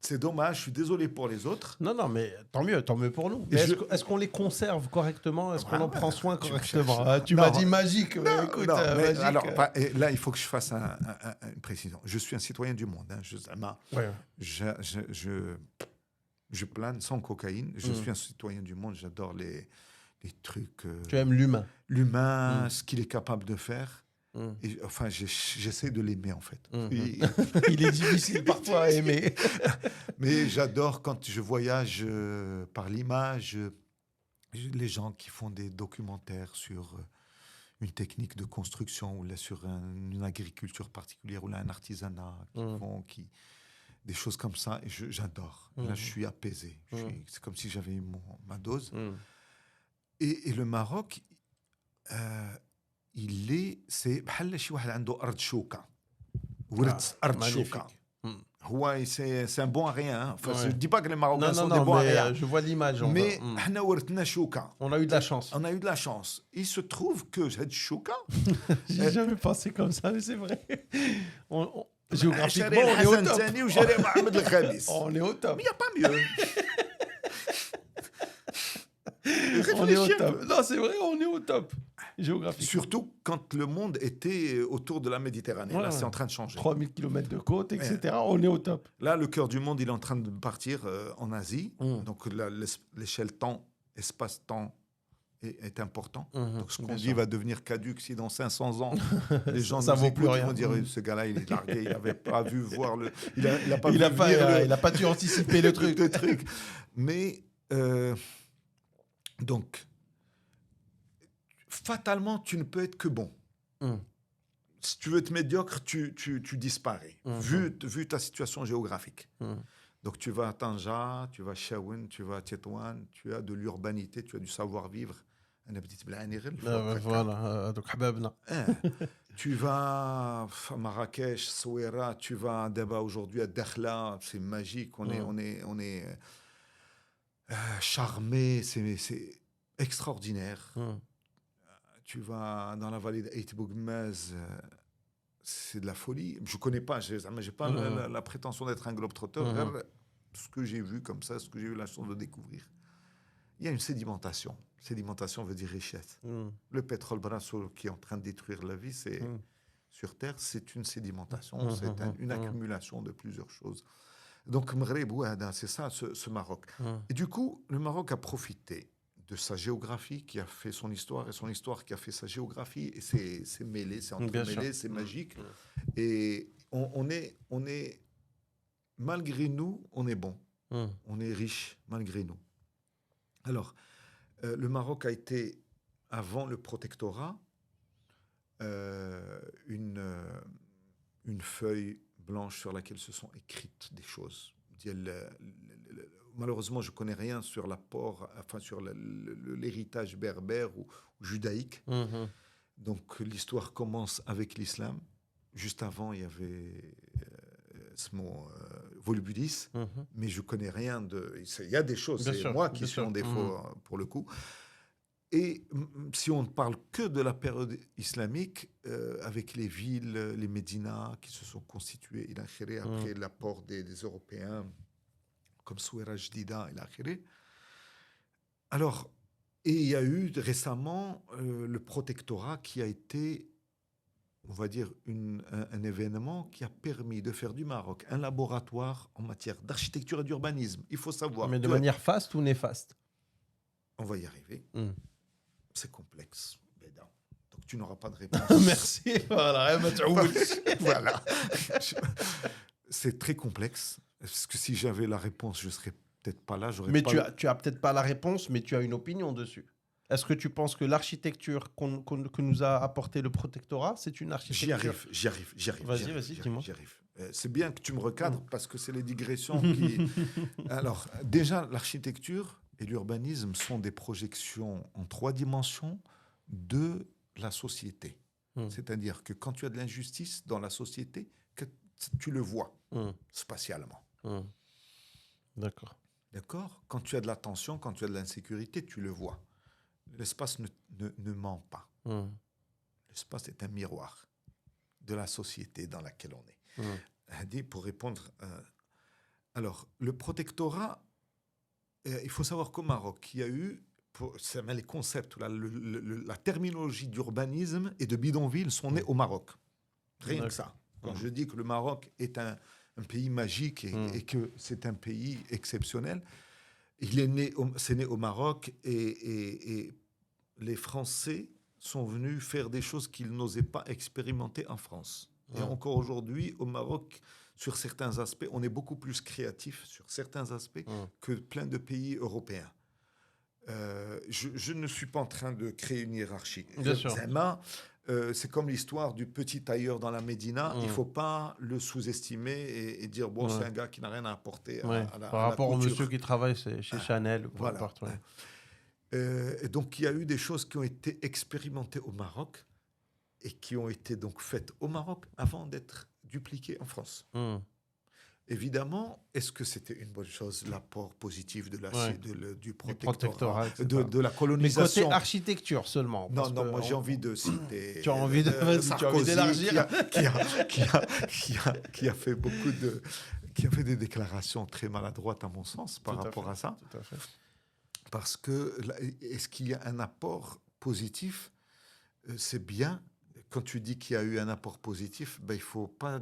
C'est dommage, je suis désolé pour les autres. Non, mais tant mieux pour nous. Est-ce qu'on les conserve correctement? Est-ce qu'on en prend soin correctement? Tu m'as dit magique. Non, écoute, mais magique. alors, là, il faut que je fasse une précision. Je suis un citoyen du monde. Je plane sans cocaïne. Je suis un citoyen du monde. J'adore les trucs. Tu aimes l'humain. L'humain, ce qu'il est capable de faire. Et, enfin, j'essaie de l'aimer, en fait. Il est difficile parfois à aimer. Mais j'adore quand je voyage par l'image, les gens qui font des documentaires sur une technique de construction ou là, sur une agriculture particulière ou là, un artisanat des choses comme ça. Et j'adore. Là, je suis apaisé. C'est comme si j'avais eu ma dose. Et le Maroc... c'est بحال شي واحد عنده ارض شوكه ورث ارض شوكه c'est un bon à rien. Enfin, je dis pas que les Marocains sont des bons à rien. Je vois l'image. Mais حنا ورثنا شوكه. On a eu de la chance. On a eu de la chance. Il se trouve que cette chouka... J'ai jamais pensé comme ça, mais c'est vrai. Géographiquement, on est au top. On est au top. Mais il n'y a pas mieux. On est au top. Non, c'est vrai, on est au top. Géographiquement. Surtout quand le monde était autour de la Méditerranée. Là, c'est en train de changer. 3000 km de côte, etc. On est au top. Là, le cœur du monde, il est en train de partir en Asie. Donc, l'échelle temps, espace-temps est important. Donc, ce qu'on dit va devenir caduc si dans 500 ans, les gens ça nous vaut plus écoutent, rien. ils vont dire ce gars-là, il est largué, il n'avait pas vu voir le... Il n'a pas dû anticiper le truc. Mais, donc... Fatalement, tu ne peux être que bon. Si tu veux être médiocre, tu disparais, vu ta situation géographique. Donc, tu vas à Tanja, tu vas à Chaouen, tu vas à Tétouan, tu as de l'urbanité, tu as du savoir-vivre. Voilà, donc Hababna. Tu vas à Marrakech, Souera, tu vas d'abord aujourd'hui à Dakhla, c'est magique, on est charmé, c'est extraordinaire. Tu vas dans la vallée d'Aït Bougmaz, c'est de la folie. Je ne connais pas, je n'ai pas la prétention d'être un globe-trotteur. Ce que j'ai vu comme ça, ce que j'ai eu la chance de découvrir. Il y a une sédimentation. Sédimentation veut dire richesse. Le pétrole Brasso qui est en train de détruire la vie, sur Terre, c'est une sédimentation, c'est une accumulation de plusieurs choses. Donc, Maghreb, c'est ça, ce Maroc. Et du coup, le Maroc a profité de sa géographie qui a fait son histoire et son histoire qui a fait sa géographie. Et c'est mêlé, c'est entremêlé, c'est magique. Et on est, malgré nous, on est bon. On est riche, malgré nous. Alors, le Maroc a été, avant le protectorat, une feuille blanche sur laquelle se sont écrites des choses. Malheureusement, je ne connais rien sur l'apport, enfin sur l'héritage berbère ou judaïque. Donc l'histoire commence avec l'islam. Juste avant, il y avait ce mot volubudis, mais je ne connais rien de... Il y a des choses, Bien c'est sûr, moi qui bien suis sûr. en défaut pour le coup. Et si on ne parle que de la période islamique, avec les villes, les médinas qui se sont constituées, après l'apport des Européens, comme Souera Jdida, alors, et il y a eu récemment le protectorat qui a été, on va dire, un événement qui a permis de faire du Maroc un laboratoire en matière d'architecture et d'urbanisme. Il faut savoir Mais de manière faste ou néfaste? On va y arriver. C'est complexe. Donc tu n'auras pas de réponse. Merci. Voilà. Voilà. C'est très complexe. Parce que si j'avais la réponse, je ne serais peut-être pas là. Mais tu as peut-être pas la réponse, mais tu as une opinion dessus. Est-ce que tu penses que l'architecture que nous a apporté le protectorat, c'est une architecture... J'y arrive. Vas-y, dis-moi. J'y arrive. C'est bien que tu me recadres parce que c'est les digressions qui... Alors, déjà, l'architecture et l'urbanisme sont des projections en 3 dimensions de la société. C'est-à-dire que quand tu as de l'injustice dans la société, que tu le vois spatialement. D'accord. D'accord ? Quand tu as de la tension, quand tu as de l'insécurité, tu le vois. L'espace ne ment pas. L'espace est un miroir de la société dans laquelle on est. Pour répondre... alors, le protectorat, il faut savoir qu'au Maroc, il y a eu... les concepts, la terminologie d'urbanisme et de bidonville sont nés au Maroc. Rien que ça. Quand je dis que le Maroc est un pays magique et que c'est un pays exceptionnel, c'est né au Maroc et les Français sont venus faire des choses qu'ils n'osaient pas expérimenter en France. Et encore aujourd'hui, au Maroc, sur certains aspects, on est beaucoup plus créatif sur certains aspects que plein de pays européens. Je ne suis pas en train de créer une hiérarchie. Bien sûr. C'est comme l'histoire du petit tailleur dans la Médina. Il ne faut pas le sous-estimer et dire bon, c'est un gars qui n'a rien à apporter à la par rapport au couture. monsieur qui travaille chez Chanel ou peu importe. Et donc, il y a eu des choses qui ont été expérimentées au Maroc et qui ont été donc faites au Maroc avant d'être dupliquées en France. Évidemment, est-ce que c'était une bonne chose, l'apport positif du protectorat, de la colonisation? Mais côté architecture seulement. Non, moi j'ai envie de citer tu as envie d'élargir qui a fait qui a fait des déclarations très maladroites à mon sens par rapport à ça. Tout à fait. Parce que est-ce qu'il y a un apport positif? C'est bien. Quand tu dis qu'il y a eu un apport positif, il faut pas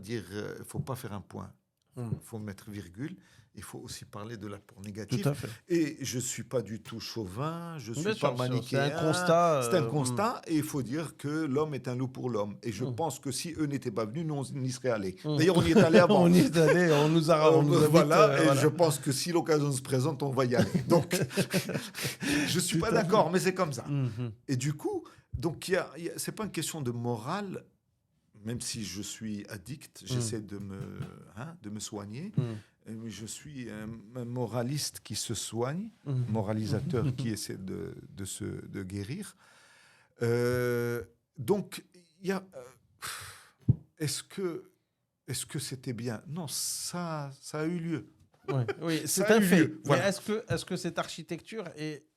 faire un point. Il faut mettre virgule. Il faut aussi parler de l'apport négatif. Tout à fait. Et je ne suis pas du tout chauvin, je ne suis sûr, pas manichéen. C'est un constat. C'est un constat et il faut dire que l'homme est un loup pour l'homme. Et je pense que si eux n'étaient pas venus, nous, on y serait allés. D'ailleurs, on y est allé avant. On y est allé, on nous a voilà, et je pense que si l'occasion se présente, on va y aller. Donc, je ne suis pas d'accord, mais c'est comme ça. Et du coup, ce n'est pas une question de morale. Même si je suis addict, j'essaie de me soigner. Mais je suis un moraliste qui se soigne, moralisateur qui essaie de guérir. Donc, est-ce que c'était bien? Non, ça a eu lieu. Oui, c'est un fait. Voilà. Mais est-ce que cette architecture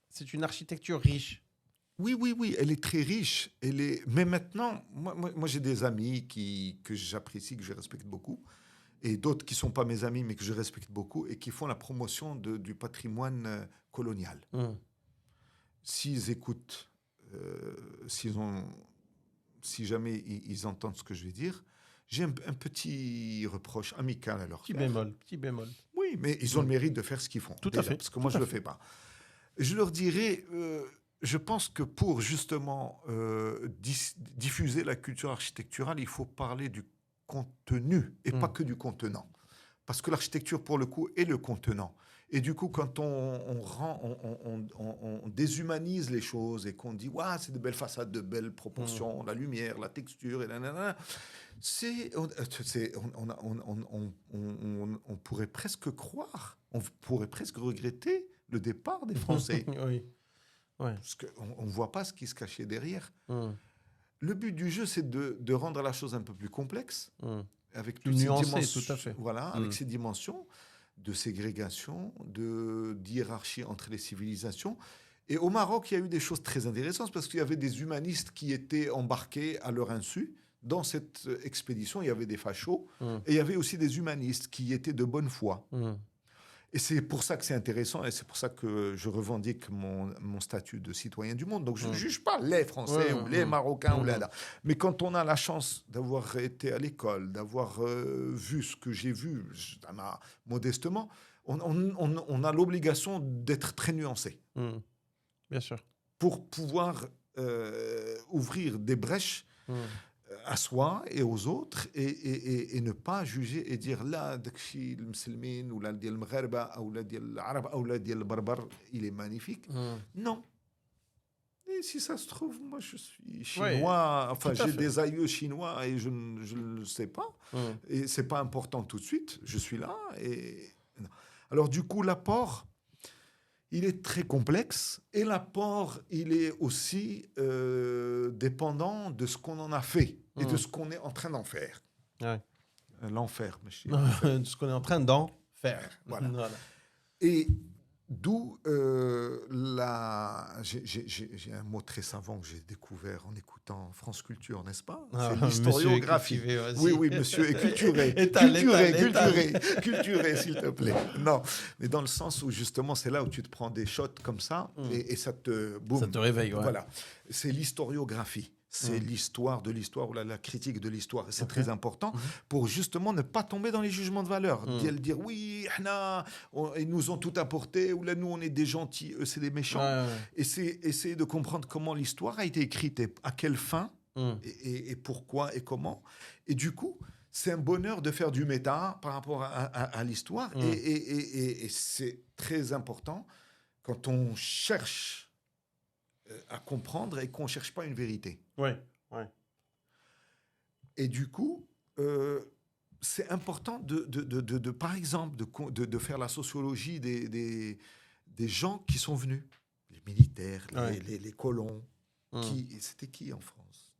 c'est une architecture riche? Oui, elle est très riche. Mais maintenant, moi j'ai des amis que j'apprécie, que je respecte beaucoup, et d'autres qui ne sont pas mes amis, mais que je respecte beaucoup, et qui font la promotion du patrimoine colonial. S'ils écoutent, si jamais ils entendent ce que je vais dire, j'ai un petit reproche amical à leur faire. Petit bémol. Oui, mais ils ont le mérite de faire ce qu'ils font. Tout à fait. Parce que moi, je ne le fais pas. Je leur dirais... je pense que pour justement diffuser la culture architecturale, il faut parler du contenu et pas que du contenant. Parce que l'architecture, pour le coup, est le contenant. Et du coup, quand on déshumanise les choses et qu'on dit ouais, c'est de belles façades, de belles proportions, la lumière, la texture, et nanana, on pourrait presque croire, on pourrait presque regretter le départ des Français. Oui. Ouais. Parce qu'on ne voit pas ce qui se cachait derrière. Mm. Le but du jeu, c'est de rendre la chose un peu plus complexe, avec Plus toutes ces nuancé, dimensions, tout à fait. voilà, avec ces dimensions de ségrégation, de hiérarchie entre les civilisations. Et au Maroc, il y a eu des choses très intéressantes parce qu'il y avait des humanistes qui étaient embarqués à leur insu. Dans cette expédition, il y avait des fachos et il y avait aussi des humanistes qui étaient de bonne foi. Et c'est pour ça que c'est intéressant et c'est pour ça que je revendique mon statut de citoyen du monde. Donc je ne juge pas les Français ou les Marocains ou là. Mais quand on a la chance d'avoir été à l'école, d'avoir vu ce que j'ai vu, modestement, on a l'obligation d'être très nuancé. Bien sûr. Pour pouvoir ouvrir des brèches à soi et aux autres et ne pas juger et dire là داكشي المسلمين ولا ديال المغاربه او لا ديال العرب او لا ديال البربر il est magnifique. Non. Et si ça se trouve, moi je suis chinois, enfin j'ai des aïeux chinois et je ne le sais pas et c'est pas important tout de suite, je suis là et non. Alors du coup l'apport il est très complexe et l'apport, il est aussi dépendant de ce qu'on en a fait et de ce qu'on est en train d'en faire. Ouais. L'enfer, monsieur. De ce qu'on est en train d'en faire. Voilà. Et d'où j'ai un mot très savant que j'ai découvert en écoutant France Culture, n'est-ce pas? C'est l'historiographie. Oui, monsieur est culturé. Culturé, s'il te plaît. Non, mais dans le sens où justement, c'est là où tu te prends des shots comme ça et ça te boum. Ça te réveille, ouais. Voilà. C'est l'historiographie. C'est l'histoire de l'histoire ou la critique de l'histoire. Et c'est très important pour justement ne pas tomber dans les jugements de valeur. Dire oui, ils nous ont tout apporté, ou là nous on est des gentils, eux c'est des méchants. Et c'est essayer de comprendre comment l'histoire a été écrite et à quelle fin et pourquoi et comment. Et du coup, c'est un bonheur de faire du méta par rapport à l'histoire. Et c'est très important quand on cherche à comprendre et qu'on ne cherche pas une vérité. Ouais, ouais. Et du coup, c'est important de par exemple, de faire la sociologie des gens qui sont venus. Les militaires, les colons. C'était qui en France?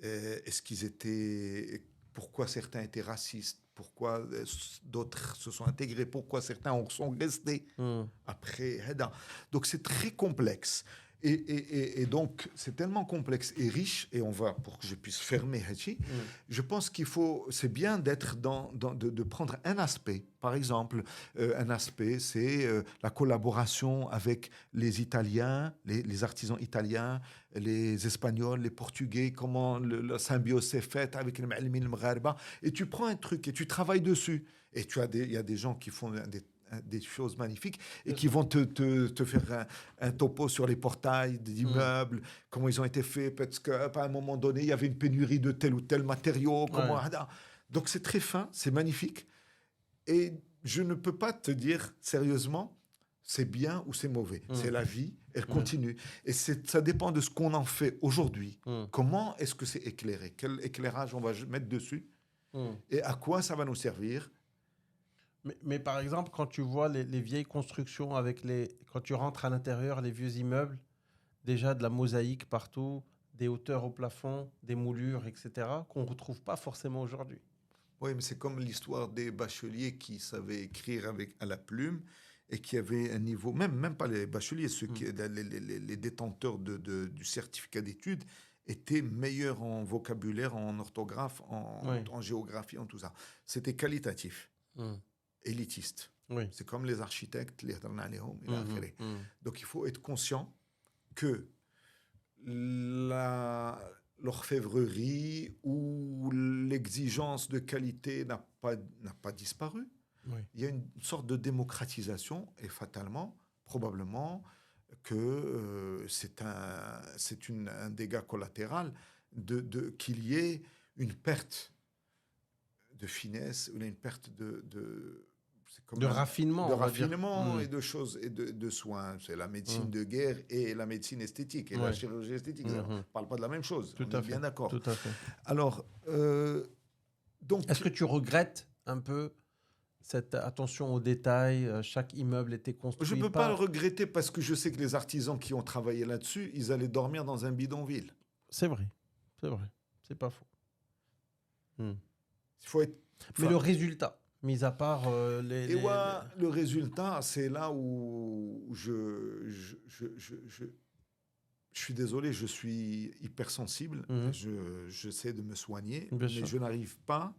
Est-ce qu'ils étaient... Pourquoi certains étaient racistes? Pourquoi d'autres se sont intégrés? Pourquoi certains sont restés après? Donc c'est très complexe. Et donc c'est tellement complexe et riche, et on va, pour que je puisse fermer Hachi, je pense qu'il faut, c'est bien d'être de prendre un aspect. Par exemple, un aspect, c'est la collaboration avec les Italiens, les artisans italiens, les Espagnols, les Portugais, comment la symbiose s'est faite avec les Ma'alimin, le Mgharba. Et tu prends un truc et tu travailles dessus. Et il y a des gens qui font des choses magnifiques et qui vont te faire un topo sur les portails d'immeubles, comment ils ont été faits, parce qu'à un moment donné, il y avait une pénurie de tel ou tel matériau. Donc c'est très fin, c'est magnifique. Et je ne peux pas te dire sérieusement, c'est bien ou c'est mauvais. C'est la vie, elle continue. Et ça dépend de ce qu'on en fait aujourd'hui. Comment est-ce que c'est éclairé? Quel éclairage on va mettre dessus? Et à quoi ça va nous servir? Mais par exemple, quand tu vois les vieilles constructions, quand tu rentres à l'intérieur, les vieux immeubles, déjà de la mosaïque partout, des hauteurs au plafond, des moulures, etc., qu'on ne retrouve pas forcément aujourd'hui. Oui, mais c'est comme l'histoire des bacheliers qui savaient écrire à la plume et qui avaient un niveau, même pas les bacheliers, les détenteurs du certificat d'études étaient meilleurs en vocabulaire, en orthographe, en géographie, en tout ça. C'était qualitatif. Élitiste. C'est comme les architectes, les donc il faut être conscient que l'orfèvrerie ou l'exigence de qualité n'a pas disparu. Il y a une sorte de démocratisation et fatalement, probablement, que c'est un dégât collatéral qu'il y ait une perte de finesse, où il y a une perte c'est comme De raffinement. de on va dire. raffinement et de choses et de soins. C'est la médecine de guerre et la médecine esthétique et la chirurgie esthétique. On ne parle pas de la même chose. Tout on à est fait. bien d'accord. Tout à fait. Alors, donc... Est-ce que tu regrettes un peu cette attention aux détails? Chaque immeuble était construit Je ne peux pas le regretter parce que je sais que les artisans qui ont travaillé là-dessus, ils allaient dormir dans un bidonville. C'est vrai. C'est pas faux. Il faut être... Mais le résultat, mis à part le résultat, c'est là où je suis désolé, je suis hypersensible. J'essaie de me soigner, Bien mais sûr. je n'arrive pas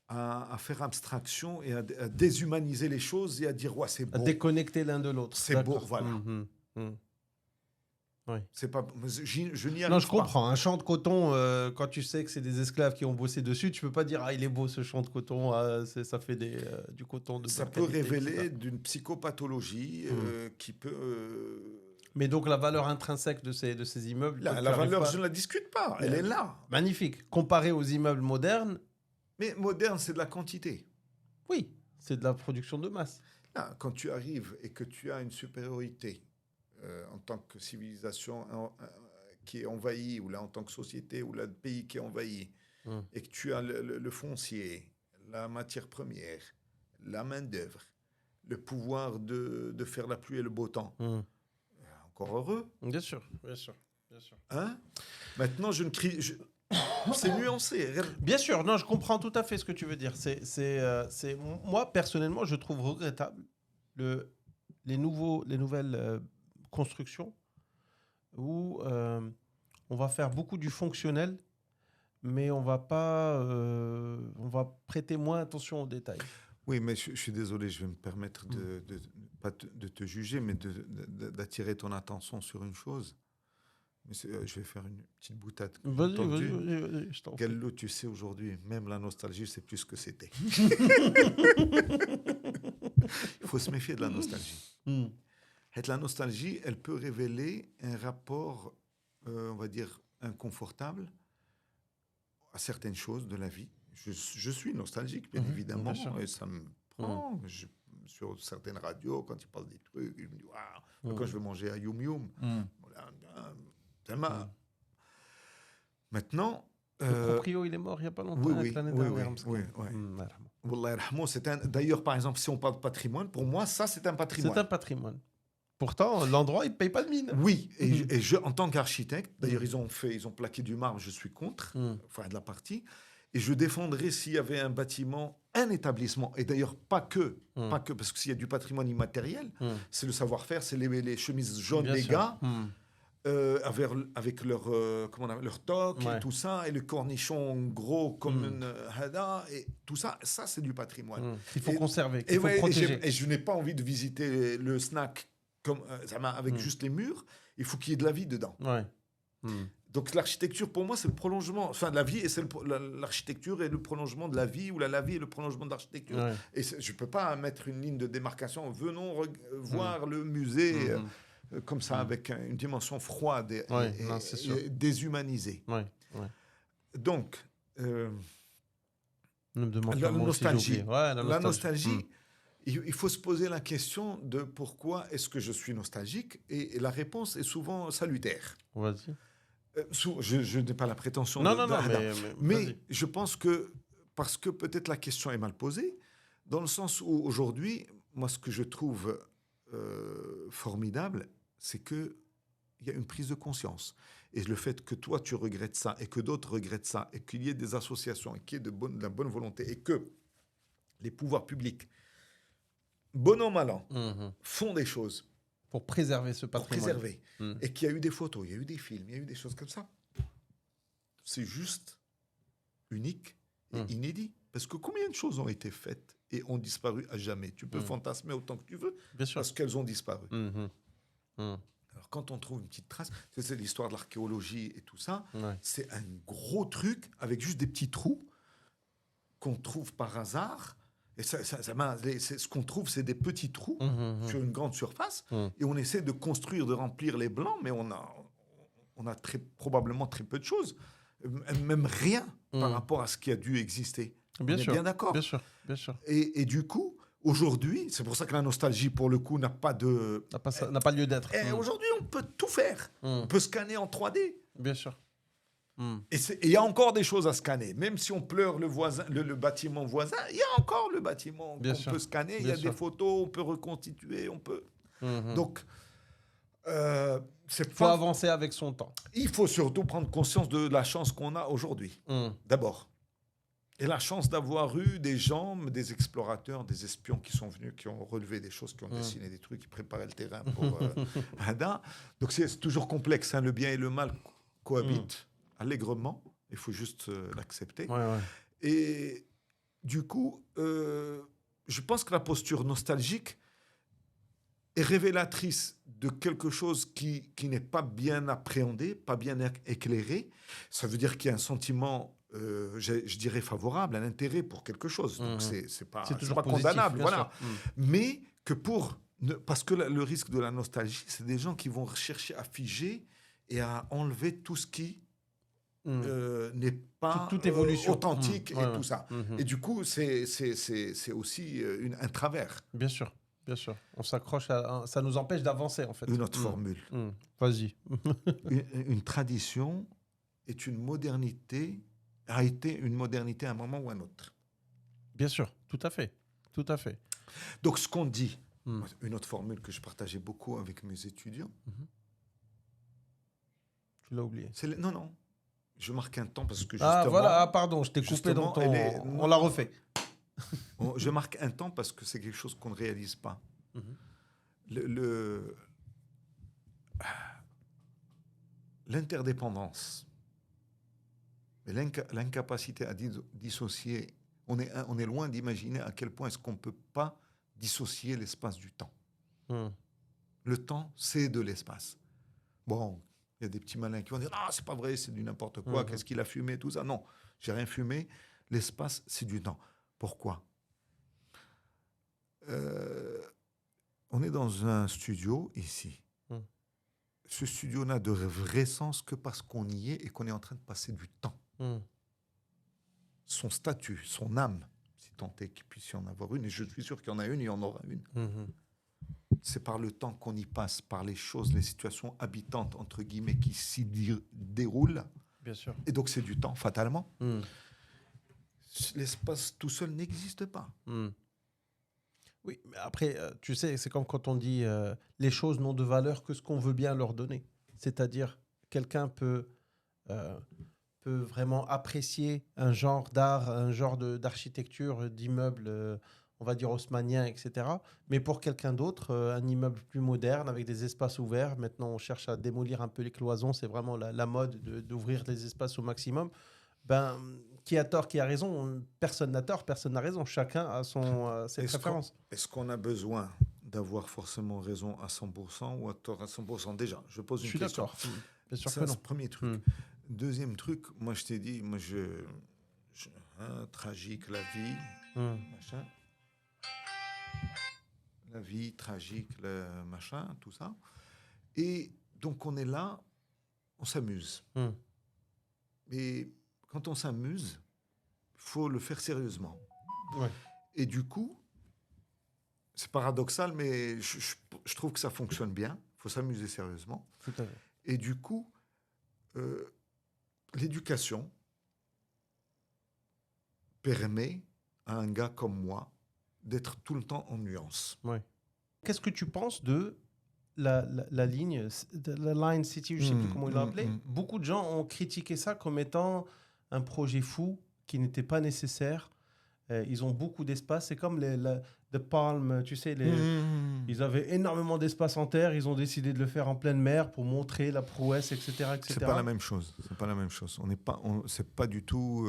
à faire abstraction et à déshumaniser les choses et à dire ouais, c'est beau. À déconnecter l'un de l'autre. C'est beau, voilà. Oui. C'est pas, je n'y arrive pas. Non, je comprends. Un champ de coton, quand tu sais que c'est des esclaves qui ont bossé dessus, tu peux pas dire il est beau ce champ de coton, ça fait du coton de ça bonne peut qualité, révéler etc. d'une psychopathologie qui peut... Mais donc la valeur intrinsèque de ces immeubles... La valeur, je ne la discute pas, elle est là. Magnifique. Comparé aux immeubles modernes... Mais moderne, c'est de la quantité. Oui, c'est de la production de masse. Là, quand tu arrives et que tu as une supériorité en tant que civilisation qui est envahie, ou là en tant que société, ou là le pays qui est envahi, et que tu as le foncier, la matière première, la main-d'œuvre, le pouvoir de faire la pluie et le beau temps, encore heureux. Bien sûr. Hein? Maintenant, je ne crie... C'est nuancé. Bien sûr, non, je comprends tout à fait ce que tu veux dire. Moi, personnellement, je trouve regrettable les nouvelles constructions où on va faire beaucoup du fonctionnel, mais on va prêter moins attention aux détails. Oui, mais je suis désolé, je vais me permettre pas de te juger, mais d'attirer ton attention sur une chose. Mais je vais faire une petite boutade. Vas-y, je t'en prie. Gallo, tu sais, aujourd'hui, même la nostalgie, c'est plus ce que c'était. Il faut se méfier de la nostalgie. La nostalgie, elle peut révéler un rapport, on va dire, inconfortable à certaines choses de la vie. Je suis nostalgique, bien évidemment, et ça me prend. Sur certaines radios, quand ils parlent des trucs, je me dis, waouh, quand je vais manger à Yum Yum, tellement. Maintenant... Le proprio, il est mort il n'y a pas longtemps. Oui. D'ailleurs, par exemple, si on parle de patrimoine, pour moi, ça, c'est un patrimoine. C'est un patrimoine. Pourtant, l'endroit, il ne paye pas de mine. Oui, et je, en tant qu'architecte, d'ailleurs, ils ont plaqué du marbre, je suis contre, enfin, de la partie, et je défendrais s'il y avait un bâtiment, un établissement, et d'ailleurs, pas que, parce que s'il y a du patrimoine immatériel, c'est le savoir-faire, c'est les chemises jaunes des gars, avec leur toque et tout ça, et le cornichon gros comme une hada, et tout ça, c'est du patrimoine. Il faut conserver, il faut protéger. Et je n'ai pas envie de visiter le snack avec juste les murs, il faut qu'il y ait de la vie dedans. Donc l'architecture, pour moi, c'est le prolongement, enfin la vie, et c'est l'architecture est le prolongement de la vie, ou la vie est le prolongement de l'architecture. Et je ne peux pas mettre une ligne de démarcation, venons voir le musée... comme ça, avec une dimension froide et déshumanisée. Donc, la nostalgie, il faut se poser la question de pourquoi est-ce que je suis nostalgique, et la réponse est souvent salutaire. Vas-y. Je n'ai pas la prétention mais je pense que, parce que peut-être la question est mal posée, dans le sens où aujourd'hui, moi, ce que je trouve formidable, c'est qu'il y a une prise de conscience. Et le fait que toi, tu regrettes ça, et que d'autres regrettent ça, et qu'il y ait des associations, et qu'il y ait de la bonne volonté, et que les pouvoirs publics, bon an, mal an, font des choses pour préserver ce patrimoine. Et qu'il y a eu des photos, il y a eu des films, il y a eu des choses comme ça. C'est juste unique et inédit. Parce que combien de choses ont été faites et ont disparu à jamais? Tu peux fantasmer autant que tu veux, parce qu'elles ont disparu. Alors, quand on trouve une petite trace, c'est l'histoire de l'archéologie et tout ça, c'est un gros truc avec juste des petits trous qu'on trouve par hasard. Et ce qu'on trouve, c'est des petits trous sur une grande surface. Et on essaie de construire, de remplir les blancs, mais on a probablement très peu de choses, même rien par rapport à ce qui a dû exister. Bien On est sûr. bien d'accord. Bien sûr. Bien sûr. Et du coup, aujourd'hui, c'est pour ça que la nostalgie, pour le coup, n'a pas de... N'a pas lieu d'être. Aujourd'hui, on peut tout faire. On peut scanner en 3D. Bien sûr. Et il y a encore des choses à scanner. Même si on pleure le bâtiment voisin, il y a encore le bâtiment qu'on peut scanner. Il y a des photos, on peut reconstituer, on peut... Donc, faut avancer avec son temps. Il faut surtout prendre conscience de la chance qu'on a aujourd'hui, d'abord. Et la chance d'avoir eu des gens, des explorateurs, des espions qui sont venus, qui ont relevé des choses, qui ont dessiné des trucs, qui préparaient le terrain pour Hadda. Donc c'est toujours complexe. Hein. Le bien et le mal cohabitent allègrement. Il faut juste l'accepter. Ouais. Et du coup, je pense que la posture nostalgique est révélatrice de quelque chose qui n'est pas bien appréhendé, pas bien éclairé. Ça veut dire qu'il y a un sentiment... je dirais favorable, un intérêt pour quelque chose. Donc, c'est pas positif, condamnable. Voilà. Mais que parce que le risque de la nostalgie, c'est des gens qui vont chercher à figer et à enlever tout ce qui n'est pas toute évolution authentique et tout ça. Et du coup, c'est aussi un travers. Bien sûr. Bien sûr. On s'accroche ça nous empêche d'avancer, en fait. Une autre formule. Vas-y. une tradition est une modernité, a été une modernité à un moment ou à un autre. Bien sûr, tout à fait. Tout à fait. Donc, ce qu'on dit, une autre formule que je partageais beaucoup avec mes étudiants. Tu l'as oublié. Non. Je marque un temps parce que justement... pardon, je t'ai coupé dans ton... On l'a refait. Je marque un temps parce que c'est quelque chose qu'on ne réalise pas. L'interdépendance et l'incapacité à dissocier, on est loin d'imaginer à quel point est-ce qu'on ne peut pas dissocier l'espace du temps. Le temps, c'est de l'espace. Bon, il y a des petits malins qui vont dire « Ah, c'est pas vrai, c'est du n'importe quoi, qu'est-ce qu'il a fumé, tout ça ?» Non, j'ai rien fumé. L'espace, c'est du temps. Pourquoi ? On est dans un studio ici. Ce studio n'a de vrai sens que parce qu'on y est et qu'on est en train de passer du temps. Son statut, son âme, si tant est qu'il puisse y en avoir une, et je suis sûr qu'il y en a une, il y en aura une. C'est par le temps qu'on y passe, par les choses, les situations habitantes, entre guillemets, qui s'y déroulent. Bien sûr. Et donc c'est du temps, fatalement. L'espace tout seul n'existe pas. Oui, mais après, tu sais, c'est comme quand on dit les choses n'ont de valeur que ce qu'on veut bien leur donner. C'est-à-dire, quelqu'un peut vraiment apprécier un genre d'art, un genre d'architecture, d'immeuble, on va dire haussmannien, etc. Mais pour quelqu'un d'autre, un immeuble plus moderne, avec des espaces ouverts, maintenant on cherche à démolir un peu les cloisons, c'est vraiment la mode d'ouvrir les espaces au maximum. Qui a tort, qui a raison, personne n'a tort, personne n'a raison. Chacun a ses préférences. Est-ce qu'on a besoin d'avoir forcément raison à 100% ou à tort à 100% ? Déjà, je pose une question. Je suis d'accord. Bien sûr ça, que non. c'est le premier truc. Deuxième truc, moi je t'ai dit, tragique, la vie, machin. La vie, tragique, le machin, tout ça. Et donc on est là, on s'amuse. Et quand on s'amuse, il faut le faire sérieusement. Ouais. Et du coup, c'est paradoxal, mais je trouve que ça fonctionne bien. Il faut s'amuser sérieusement. Tout à fait. Et du coup, l'éducation permet à un gars comme moi d'être tout le temps en nuance. Ouais. Qu'est-ce que tu penses de la ligne, la Line City, je ne sais plus comment ils l'ont appelé. Beaucoup de gens ont critiqué ça comme étant un projet fou qui n'était pas nécessaire. Ils ont beaucoup d'espace. C'est comme The Palm, tu sais, ils avaient énormément d'espace en terre. Ils ont décidé de le faire en pleine mer pour montrer la prouesse, etc., etc. C'est pas la même chose. C'est pas la même chose. C'est pas du tout.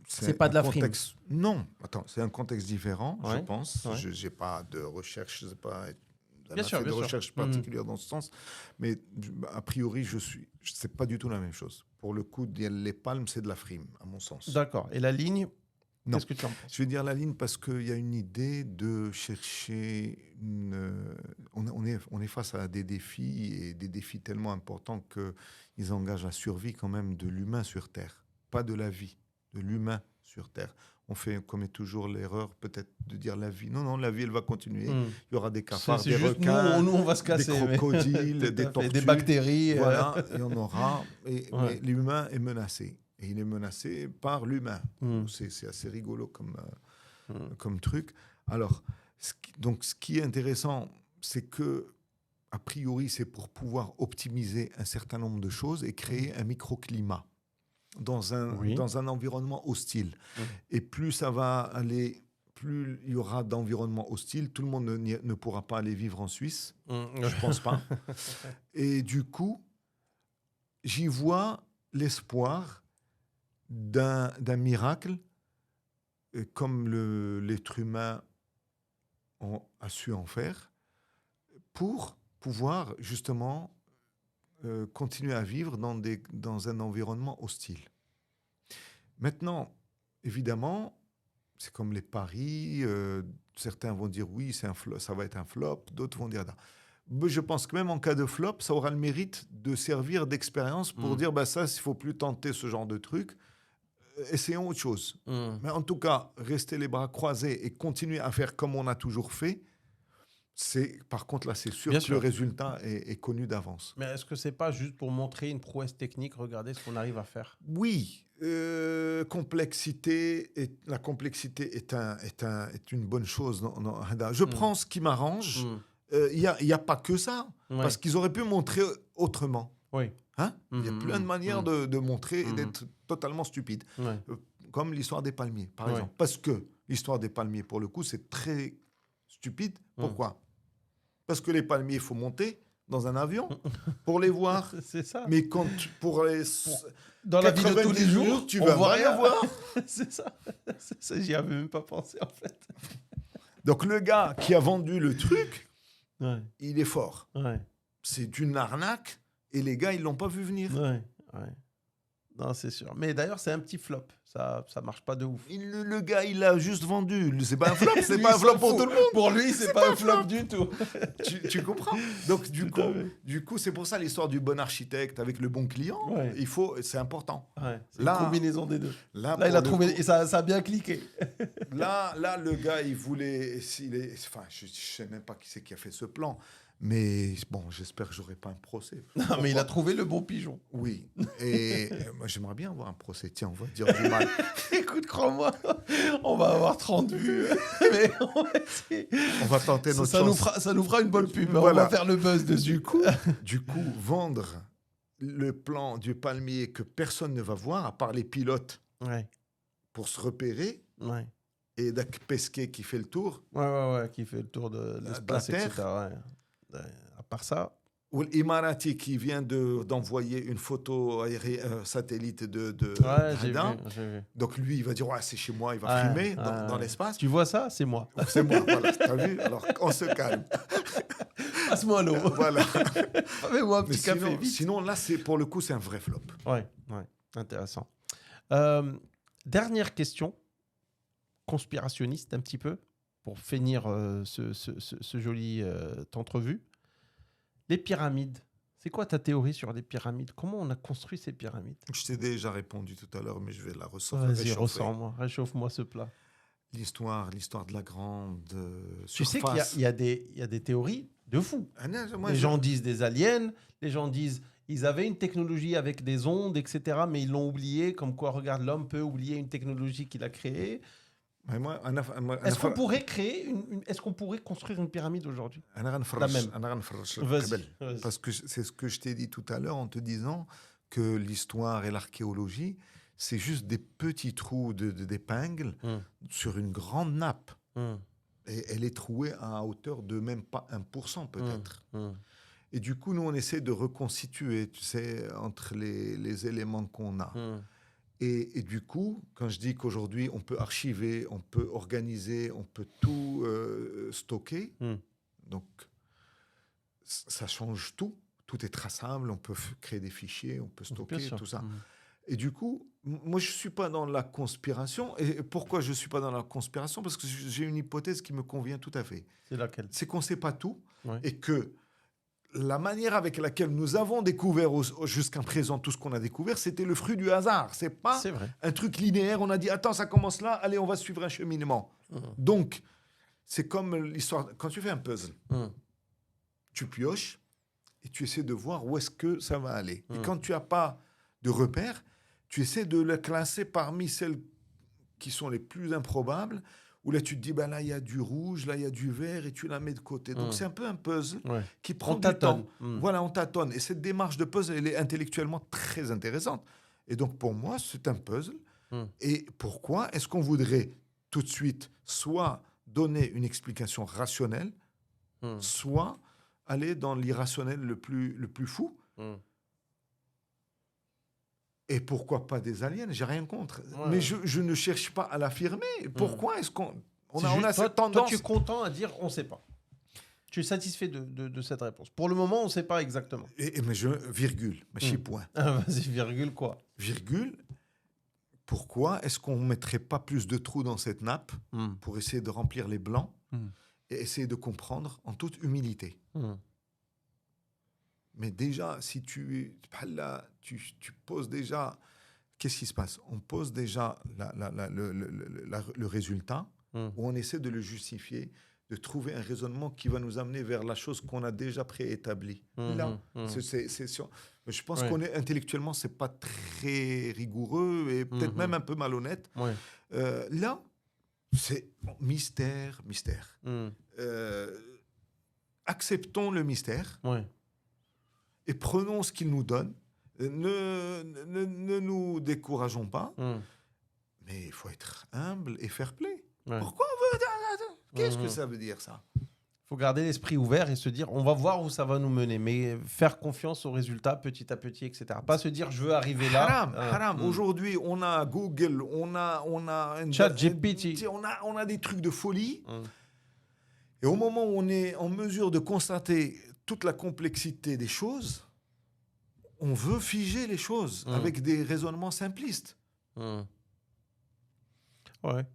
C'est pas de la frime. Non. Attends, c'est un contexte différent, ouais. je pense. Ouais. Je n'ai pas de recherche. Je sais pas. Bien sûr, de recherche particulière dans ce sens, mais a priori, c'est pas du tout la même chose. Pour le coup, les palmes, c'est de la frime, à mon sens. D'accord. Et la ligne, non. Qu'est-ce que tu en penses ? Je vais dire la ligne parce qu'il y a une idée de chercher on est face à des défis, et des défis tellement importants qu'ils engagent la survie quand même de l'humain sur Terre. Pas de la vie, de l'humain sur Terre. On commet toujours l'erreur peut-être de dire la vie. Non, la vie, elle va continuer. Il y aura des cafards, C'est des juste requins, nous, on va se casser. des crocodiles, Tout à des fait. tortues. Des bactéries. Voilà, il y en aura. Ouais. Mais l'humain est menacé. Et il est menacé par l'humain. Mm. C'est assez rigolo comme truc. Alors, ce qui est intéressant, c'est que, a priori, c'est pour pouvoir optimiser un certain nombre de choses et créer un microclimat dans un environnement hostile. Et plus ça va aller, plus il y aura d'environnements hostiles. Tout le monde ne pourra pas aller vivre en Suisse. Je pense pas. Et du coup, j'y vois l'espoir d'un miracle comme l'être humain a su en faire pour pouvoir justement continuer à vivre dans un environnement hostile. Maintenant, évidemment, c'est comme les paris. Certains vont dire oui, ça va être un flop. D'autres vont dire non. Mais je pense que même en cas de flop, ça aura le mérite de servir d'expérience pour dire ça, il ne faut plus tenter ce genre de truc. Essayons autre chose. Mais en tout cas, rester les bras croisés et continuer à faire comme on a toujours fait, par contre, là, c'est sûr que le résultat est connu d'avance. Mais est-ce que ce n'est pas juste pour montrer une prouesse technique, regardez ce qu'on arrive à faire? Oui. La complexité est une bonne chose. Je prends ce qui m'arrange. Il n'y a pas que ça. Parce qu'ils auraient pu montrer autrement. Oui. Il y a plein de manières de montrer et d'être totalement stupide. Comme l'histoire des palmiers, par exemple. Parce que l'histoire des palmiers, pour le coup, c'est très stupide. Pourquoi ? Parce que les palmiers, il faut monter dans un avion pour les voir. C'est ça. Mais dans la vie de tous les jours, tu vas rien voir. C'est ça. J'y avais même pas pensé, en fait. Donc, le gars qui a vendu le truc, il est fort. C'est une arnaque. Et les gars, ils ne l'ont pas vu venir. Non, c'est sûr. Mais d'ailleurs, c'est un petit flop. Ça marche pas de ouf. Le gars, il a juste vendu. C'est pas un flop. C'est pas un flop pour tout le monde. Pour lui, c'est pas un flop du tout. Tu comprends ? Donc, du coup, c'est pour ça l'histoire du bon architecte avec le bon client. C'est important. C'est une combinaison des deux. Là il a trouvé... Et ça a bien cliqué. Là, le gars, il voulait... Enfin, je ne sais même pas qui c'est qui a fait ce plan. Mais bon, j'espère que je n'aurai pas un procès. Non, mais il a trouvé le bon pigeon. Oui. Et moi, j'aimerais bien avoir un procès. Tiens, on va dire du mal. Écoute, crois-moi, on va avoir 30 vues. Mais on va tenter notre chance. Ça nous fera une bonne pub. Voilà. On va faire le buzz dessus. Du coup, vendre le plan du palmier que personne ne va voir, à part les pilotes, pour se repérer. Et Dak Pesquet qui fait le tour. Qui fait le tour de l'espace, etc. À part ça. Ou l'Imarati qui vient d'envoyer une photo satellite de Hadin. J'ai vu. Donc lui, il va dire c'est chez moi, il va filmer dans l'espace. Tu vois ça? C'est moi. C'est moi, voilà. T'as vu? Alors on se calme. Passe-moi l'eau. Voilà. Fais-moi un petit café. Sinon, là, pour le coup, c'est un vrai flop. Ouais. Intéressant. Dernière question. Conspirationniste un petit peu, pour finir ce joli entrevue. Les pyramides, c'est quoi ta théorie sur les pyramides? Comment on a construit ces pyramides? Je t'ai déjà répondu tout à l'heure, mais je vais la ressortir. Vas-y, réchauffe-moi ce plat. L'histoire de la grande surface. Tu sais qu'il y a des théories de fou. Les gens disent des aliens, les gens disent ils avaient une technologie avec des ondes, etc., mais ils l'ont oublié, comme quoi, regarde, l'homme peut oublier une technologie qu'il a créée. Est-ce qu'on pourrait est-ce qu'on pourrait construire une pyramide aujourd'hui? La même. Vas-y. Parce que c'est ce que je t'ai dit tout à l'heure en te disant que l'histoire et l'archéologie, c'est juste des petits trous d'épingles sur une grande nappe. Et elle est trouée à hauteur de même pas 1% peut-être. Et du coup, nous, on essaie de reconstituer, tu sais, entre les éléments qu'on a. Et du coup, quand je dis qu'aujourd'hui, on peut archiver, on peut organiser, on peut tout stocker, donc ça change tout. Tout est traçable, on peut créer des fichiers, on peut stocker, tout ça. Et du coup, moi, je ne suis pas dans la conspiration. Et pourquoi je ne suis pas dans la conspiration? Parce que j'ai une hypothèse qui me convient tout à fait. C'est laquelle? C'est qu'on ne sait pas tout et que la manière avec laquelle nous avons découvert jusqu'à présent tout ce qu'on a découvert, c'était le fruit du hasard. C'est pas un truc linéaire. On a dit, attends, ça commence là, allez, on va suivre un cheminement. Donc, c'est comme l'histoire... Quand tu fais un puzzle, tu pioches et tu essaies de voir où est-ce que ça va aller. Et quand tu n'as pas de repères, tu essaies de le classer parmi celles qui sont les plus improbables, où là, tu te dis, ben là, il y a du rouge, là, il y a du vert, et tu la mets de côté. Donc, c'est un peu un puzzle qui prend du temps. Voilà, on tâtonne. Et cette démarche de puzzle, elle est intellectuellement très intéressante. Et donc, pour moi, c'est un puzzle. Et pourquoi est-ce qu'on voudrait tout de suite soit donner une explication rationnelle, soit aller dans l'irrationnel le plus fou? Et pourquoi pas des aliens? J'ai rien contre. Mais je ne cherche pas à l'affirmer. Pourquoi est-ce qu'on a cette tendance? Toi, tu es content à dire on ne sait pas. Tu es satisfait de cette réponse. Pour le moment, on ne sait pas exactement. Mais virgule, point. Vas-y, virgule quoi? Virgule, pourquoi est-ce qu'on ne mettrait pas plus de trous dans cette nappe pour essayer de remplir les blancs et essayer de comprendre en toute humilité? Mais déjà, si tu poses déjà... Qu'est-ce qui se passe? On pose déjà le résultat, où on essaie de le justifier, de trouver un raisonnement qui va nous amener vers la chose qu'on a déjà préétablie. Là, c'est sûr. Je pense qu'on est intellectuellement, ce n'est pas très rigoureux et peut-être même un peu malhonnête. Là, c'est mystère. Acceptons le mystère. Et prenons ce qu'il nous donne. Ne nous décourageons pas. Mais il faut être humble et fair play. Pourquoi on veut... Qu'est-ce que ça veut dire, ça? Il faut garder l'esprit ouvert et se dire, on va voir où ça va nous mener. Mais faire confiance aux résultats petit à petit, etc. Pas se dire, je veux arriver là. Haram. Aujourd'hui, on a Google, on a ChatGPT. On a des trucs de folie. Et au moment où on est en mesure de constater toute la complexité des choses, on veut figer les choses avec des raisonnements simplistes. Ouais.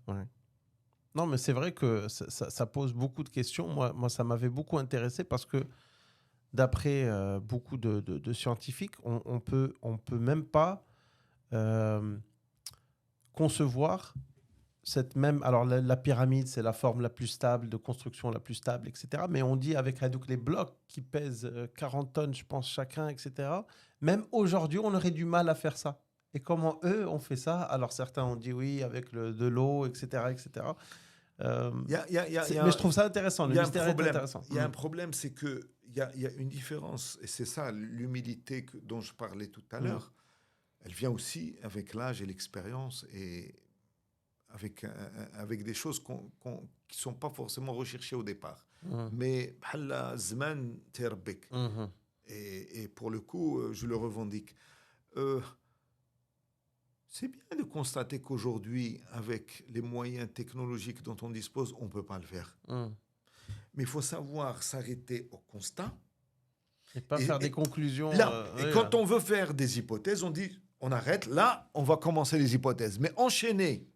Non, mais c'est vrai que ça pose beaucoup de questions. Moi, ça m'avait beaucoup intéressé parce que d'après beaucoup de scientifiques, on peut même pas concevoir cette même... Alors, la pyramide, c'est la forme la plus stable, de construction la plus stable, etc. Mais on dit avec Hadouk, les blocs qui pèsent 40 tonnes, je pense, chacun, etc. Même aujourd'hui, on aurait du mal à faire ça. Et comment eux ont fait ça? Alors, certains ont dit oui, avec de l'eau, etc., etc. Mais je trouve ça intéressant. Le mystère est intéressant. Il y a un problème, c'est qu'il y a une différence. Et c'est ça, l'humilité dont je parlais tout à l'heure. Elle vient aussi avec l'âge et l'expérience et... avec des choses qui ne sont pas forcément recherchées au départ. Mais zman terbek. Et pour le coup, je le revendique. C'est bien de constater qu'aujourd'hui, avec les moyens technologiques dont on dispose, on ne peut pas le faire. Mais il faut savoir s'arrêter au constat. Et pas faire des conclusions. Quand on veut faire des hypothèses, on dit, on arrête. Là, on va commencer les hypothèses. Mais enchaîner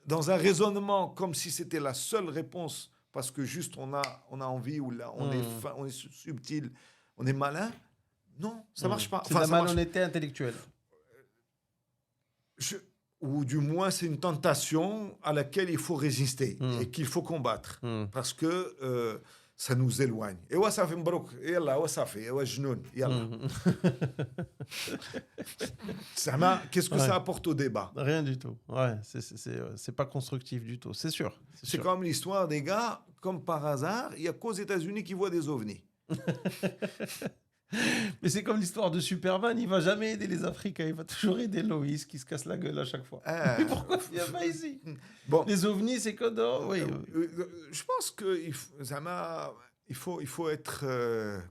dans un raisonnement comme si c'était la seule réponse parce que juste on a envie ou là on est subtil, on est malin. Non, ça marche pas. C'est de la malhonnêteté intellectuelle. Ou du moins c'est une tentation à laquelle il faut résister et qu'il faut combattre parce que ça nous éloigne. Et ouais, ça fait mbrouk. Et là, ouais, ça fait. Ouais, genoun. Qu'est-ce que ça apporte au débat? Rien du tout. Ouais, c'est pas constructif du tout. C'est sûr. C'est comme l'histoire des gars, comme par hasard, il y a qu'aux États-Unis qui voient des ovnis. Mais c'est comme l'histoire de Superman, il va jamais aider les Africains, il va toujours aider Loïs qui se casse la gueule à chaque fois. Mais pourquoi il n'y a pas ici? Les ovnis, c'est que non. Oui. Je pense qu'il faut être,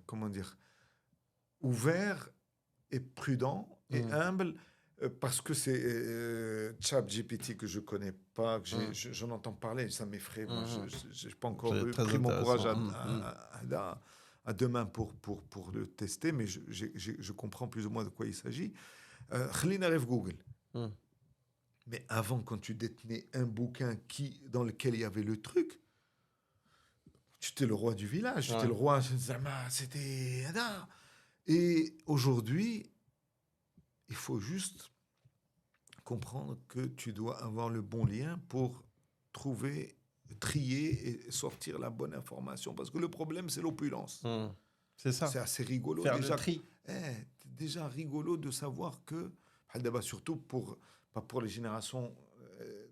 comment dire, ouvert et prudent et humble parce que c'est ChatGPT que je connais pas, que j'en entends parler, ça m'effraie. Je n'ai pas encore pris mon courage à deux mains pour le tester, mais je comprends plus ou moins de quoi il s'agit. Khlina rêve Google. Mais avant, quand tu détenais un bouquin dans lequel il y avait le truc, J'étais le roi du village, j'étais Ouais. le roi, Zama, c'était... Et aujourd'hui, il faut juste comprendre que tu dois avoir le bon lien pour trouver, trier et sortir la bonne information. Parce que le problème, c'est l'opulence. C'est ça. C'est assez rigolo. Faire Déjà, le tri. c'est déjà rigolo de savoir que, d'abord, surtout pas pour les générations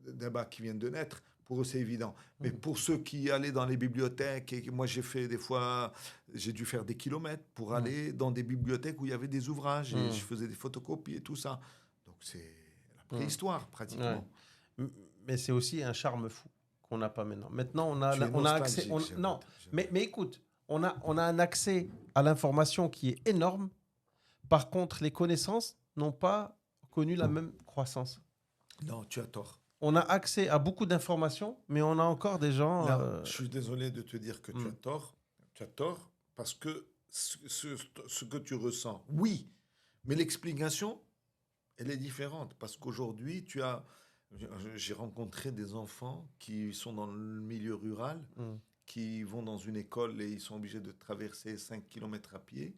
d'abord qui viennent de naître, pour eux c'est évident. Mais pour ceux qui allaient dans les bibliothèques, et moi j'ai fait des fois, j'ai dû faire des kilomètres pour aller dans des bibliothèques où il y avait des ouvrages et je faisais des photocopies et tout ça. Donc c'est la préhistoire pratiquement. Ouais. Mais c'est aussi un charme fou qu'on n'a pas maintenant. Maintenant, on a, Tu es on a accès. nostalgique, Non, j'aime. mais écoute, on a un accès à l'information qui est énorme. Par contre, les connaissances n'ont pas connu la même croissance. Non, tu as tort. On a accès à beaucoup d'informations, mais on a encore des gens. Non, je suis désolé de te dire que tu as tort. Tu as tort parce que ce que tu ressens, oui, mais l'explication, elle est différente. Parce qu'aujourd'hui, j'ai rencontré des enfants qui sont dans le milieu rural, qui vont dans une école et ils sont obligés de traverser 5 km à pied,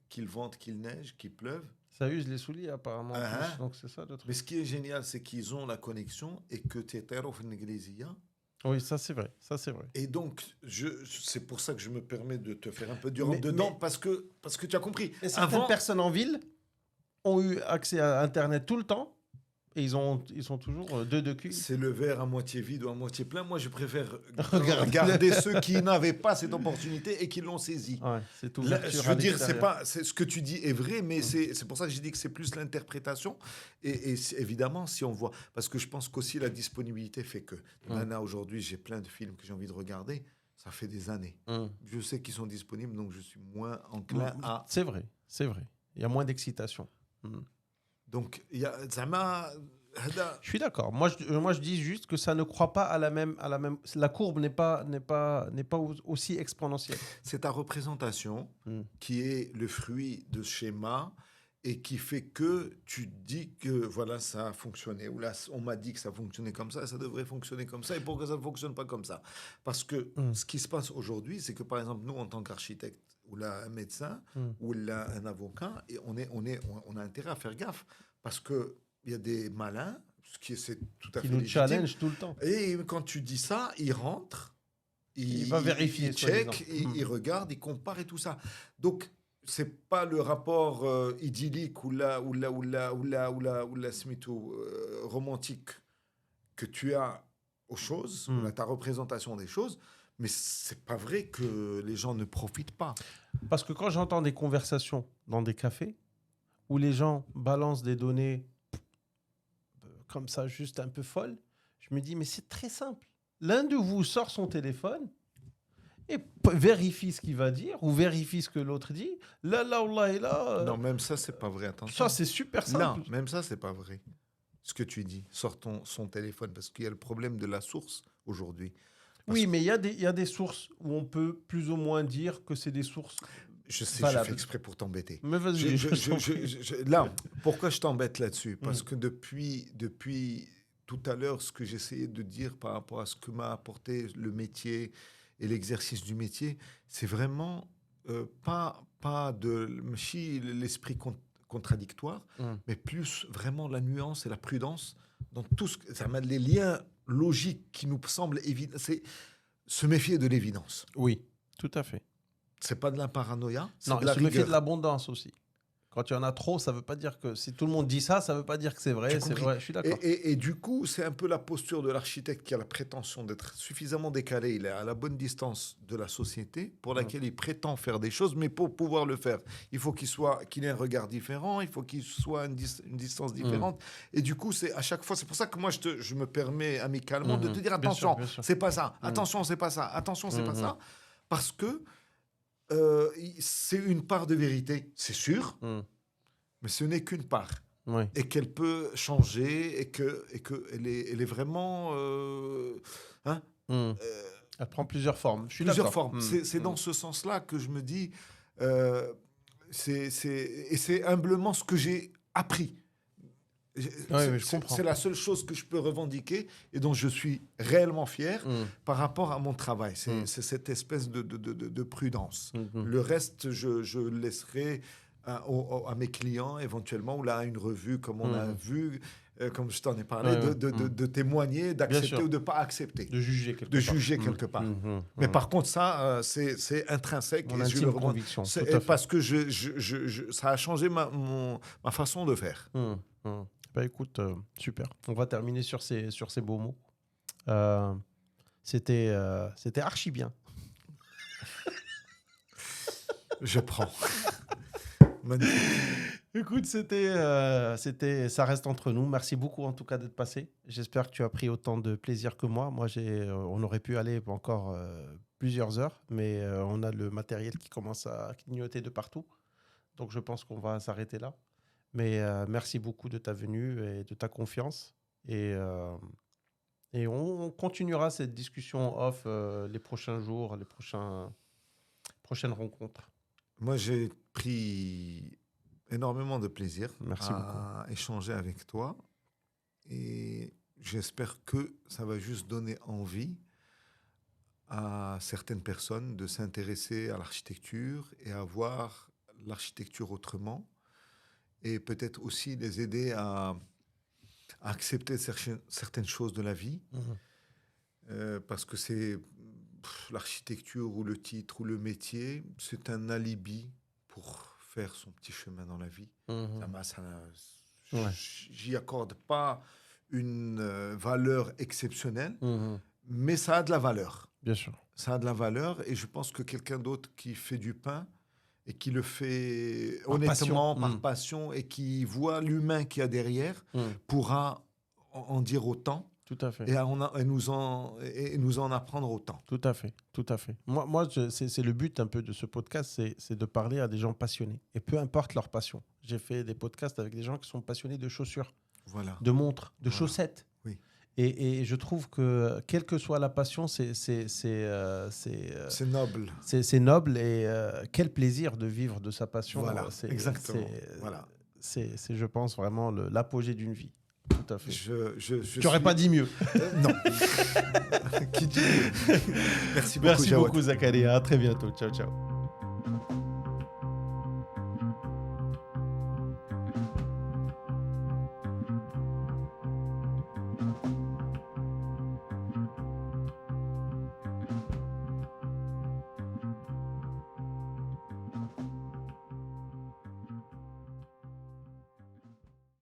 qu'il vente, qu'il neige, qu'il pleuve. Ça use les souliers apparemment. Uh-huh. Donc c'est ça le truc. Mais ce qui est génial, c'est qu'ils ont la connexion et que tu es en Inglésie. Oui, ça c'est vrai. Ça c'est vrai. Et donc, c'est pour ça que je me permets de te faire un peu du rentre dedans, parce que tu as compris. Et certaines personnes en ville ont eu accès à Internet tout le temps et ils sont toujours de cul. C'est le verre à moitié vide ou à moitié plein. Moi, je préfère regarder ceux qui n'avaient pas cette opportunité et qui l'ont saisie. Ouais, c'est tout. Je veux dire, c'est ce que tu dis est vrai, mais c'est pour ça que j'ai dit que c'est plus l'interprétation. Et évidemment, si on voit, parce que je pense qu'aussi la disponibilité fait que. Maintenant, aujourd'hui, j'ai plein de films que j'ai envie de regarder. Ça fait des années. Je sais qu'ils sont disponibles, donc je suis moins enclin à. C'est vrai, c'est vrai. Il y a moins d'excitation. Donc, il y a Zama. Je suis d'accord. Moi, je dis juste que ça ne croit pas à la même. La courbe n'est pas aussi exponentielle. C'est ta représentation qui est le fruit de schéma et qui fait que tu dis que voilà, ça a fonctionné. Ou là, on m'a dit que ça fonctionnait comme ça devrait fonctionner comme ça. Et pourquoi ça ne fonctionne pas comme ça? Parce que ce qui se passe aujourd'hui, c'est que par exemple, nous, en tant qu'architectes, ou là, un médecin, ou là, un avocat, et on a intérêt à faire gaffe. Parce qu'il y a des malins, ce qui c'est tout à fait légitime. Qui nous challenge tout le temps. Et quand tu dis ça, ils rentrent, il va vérifier, il check, il regarde, il compare et tout ça. Donc, c'est pas le rapport idyllique ou la romantique que tu as aux choses, ta représentation des choses. Mais c'est pas vrai que les gens ne profitent pas. Parce que quand j'entends des conversations dans des cafés où les gens balancent des données comme ça, juste un peu folles, je me dis, mais c'est très simple. L'un de vous sort son téléphone et vérifie ce qu'il va dire ou vérifie ce que l'autre dit. Là, non, même ça, c'est pas vrai. Attention. Ça, c'est super simple. Non, même ça, c'est pas vrai. Ce que tu dis, sort son téléphone, parce qu'il y a le problème de la source aujourd'hui. Oui, mais il y a des sources où on peut plus ou moins dire que c'est des sources. Je sais, je fais exprès pour t'embêter. Mais vas-y. Là, pourquoi je t'embête là-dessus? Parce que depuis tout à l'heure, ce que j'essayais de dire par rapport à ce que m'a apporté le métier et l'exercice du métier, c'est vraiment pas de l'esprit contradictoire, mais plus vraiment la nuance et la prudence dans tout ça mène les liens logiques qui nous semblent évidents. C'est se méfier de l'évidence. Oui, tout à fait. C'est pas de la paranoïa, c'est non, de la se méfier rigueur. de l'abondance aussi. Quand il y en a trop, ça veut pas dire que si tout le monde dit ça, ça veut pas dire que c'est vrai. C'est vrai, je suis d'accord. Et du coup, c'est un peu la posture de l'architecte qui a la prétention d'être suffisamment décalé, il est à la bonne distance de la société pour laquelle il prétend faire des choses, mais pour pouvoir le faire, il faut qu'il ait un regard différent, il faut qu'il soit à une distance différente. Et du coup, c'est à chaque fois, c'est pour ça que moi, je me permets amicalement de te dire attention, c'est pas ça, attention, c'est pas ça, attention, c'est pas ça, parce que c'est une part de vérité, c'est sûr, mais ce n'est qu'une part. Oui. Et qu'elle peut changer et qu'elle est vraiment... Elle prend plusieurs formes. Je suis plusieurs d'accord. formes. C'est dans ce sens-là que je me dis... et c'est humblement ce que j'ai appris. mais je comprends. C'est la seule chose que je peux revendiquer et dont je suis réellement fier par rapport à mon travail. C'est cette espèce de prudence. Le reste, je le laisserai à mes clients, éventuellement, ou là, à une revue, comme on a vu, comme je t'en ai parlé, de témoigner, d'accepter ou de ne pas accepter. De juger quelque part. Mais par contre, ça, c'est intrinsèque. Mon intime conviction. Parce que ça a changé ma façon de faire. Bah, écoute, super. On va terminer sur ces beaux mots. C'était archi bien. Je prends. Magnifique. Écoute, ça reste entre nous. Merci beaucoup en tout cas d'être passé. J'espère que tu as pris autant de plaisir que moi. Moi, on aurait pu aller encore plusieurs heures, mais on a le matériel qui commence à clignoter de partout. Donc, je pense qu'on va s'arrêter là. Mais merci beaucoup de ta venue et de ta confiance. Et on continuera cette discussion off les prochains jours, les prochaines rencontres. Moi, j'ai pris énormément de plaisir à échanger avec toi. Et j'espère que ça va juste donner envie à certaines personnes de s'intéresser à l'architecture et à voir l'architecture autrement. Et peut-être aussi les aider à accepter certaines choses de la vie. Parce que c'est l'architecture ou le titre ou le métier, c'est un alibi pour faire son petit chemin dans la vie. J'y accorde pas une valeur exceptionnelle, mais ça a de la valeur. Bien sûr. Ça a de la valeur et je pense que quelqu'un d'autre qui fait du pain et qui le fait honnêtement, par passion et qui voit l'humain qu'il y a derrière pourra en dire autant. Tout à fait. Et nous en apprendre autant. Tout à fait, tout à fait. Moi c'est le but un peu de ce podcast, c'est de parler à des gens passionnés. Et peu importe leur passion. J'ai fait des podcasts avec des gens qui sont passionnés de chaussures, de montres, de chaussettes. Oui. Et je trouve que, quelle que soit la passion, c'est noble. C'est noble et quel plaisir de vivre de sa passion. Voilà, exactement. C'est, je pense, vraiment l'apogée d'une vie. Tout à fait. Tu n'aurais pas dit mieux. Non. Qui dit mieux. Merci beaucoup, Zakaria. À très bientôt. Ciao, ciao.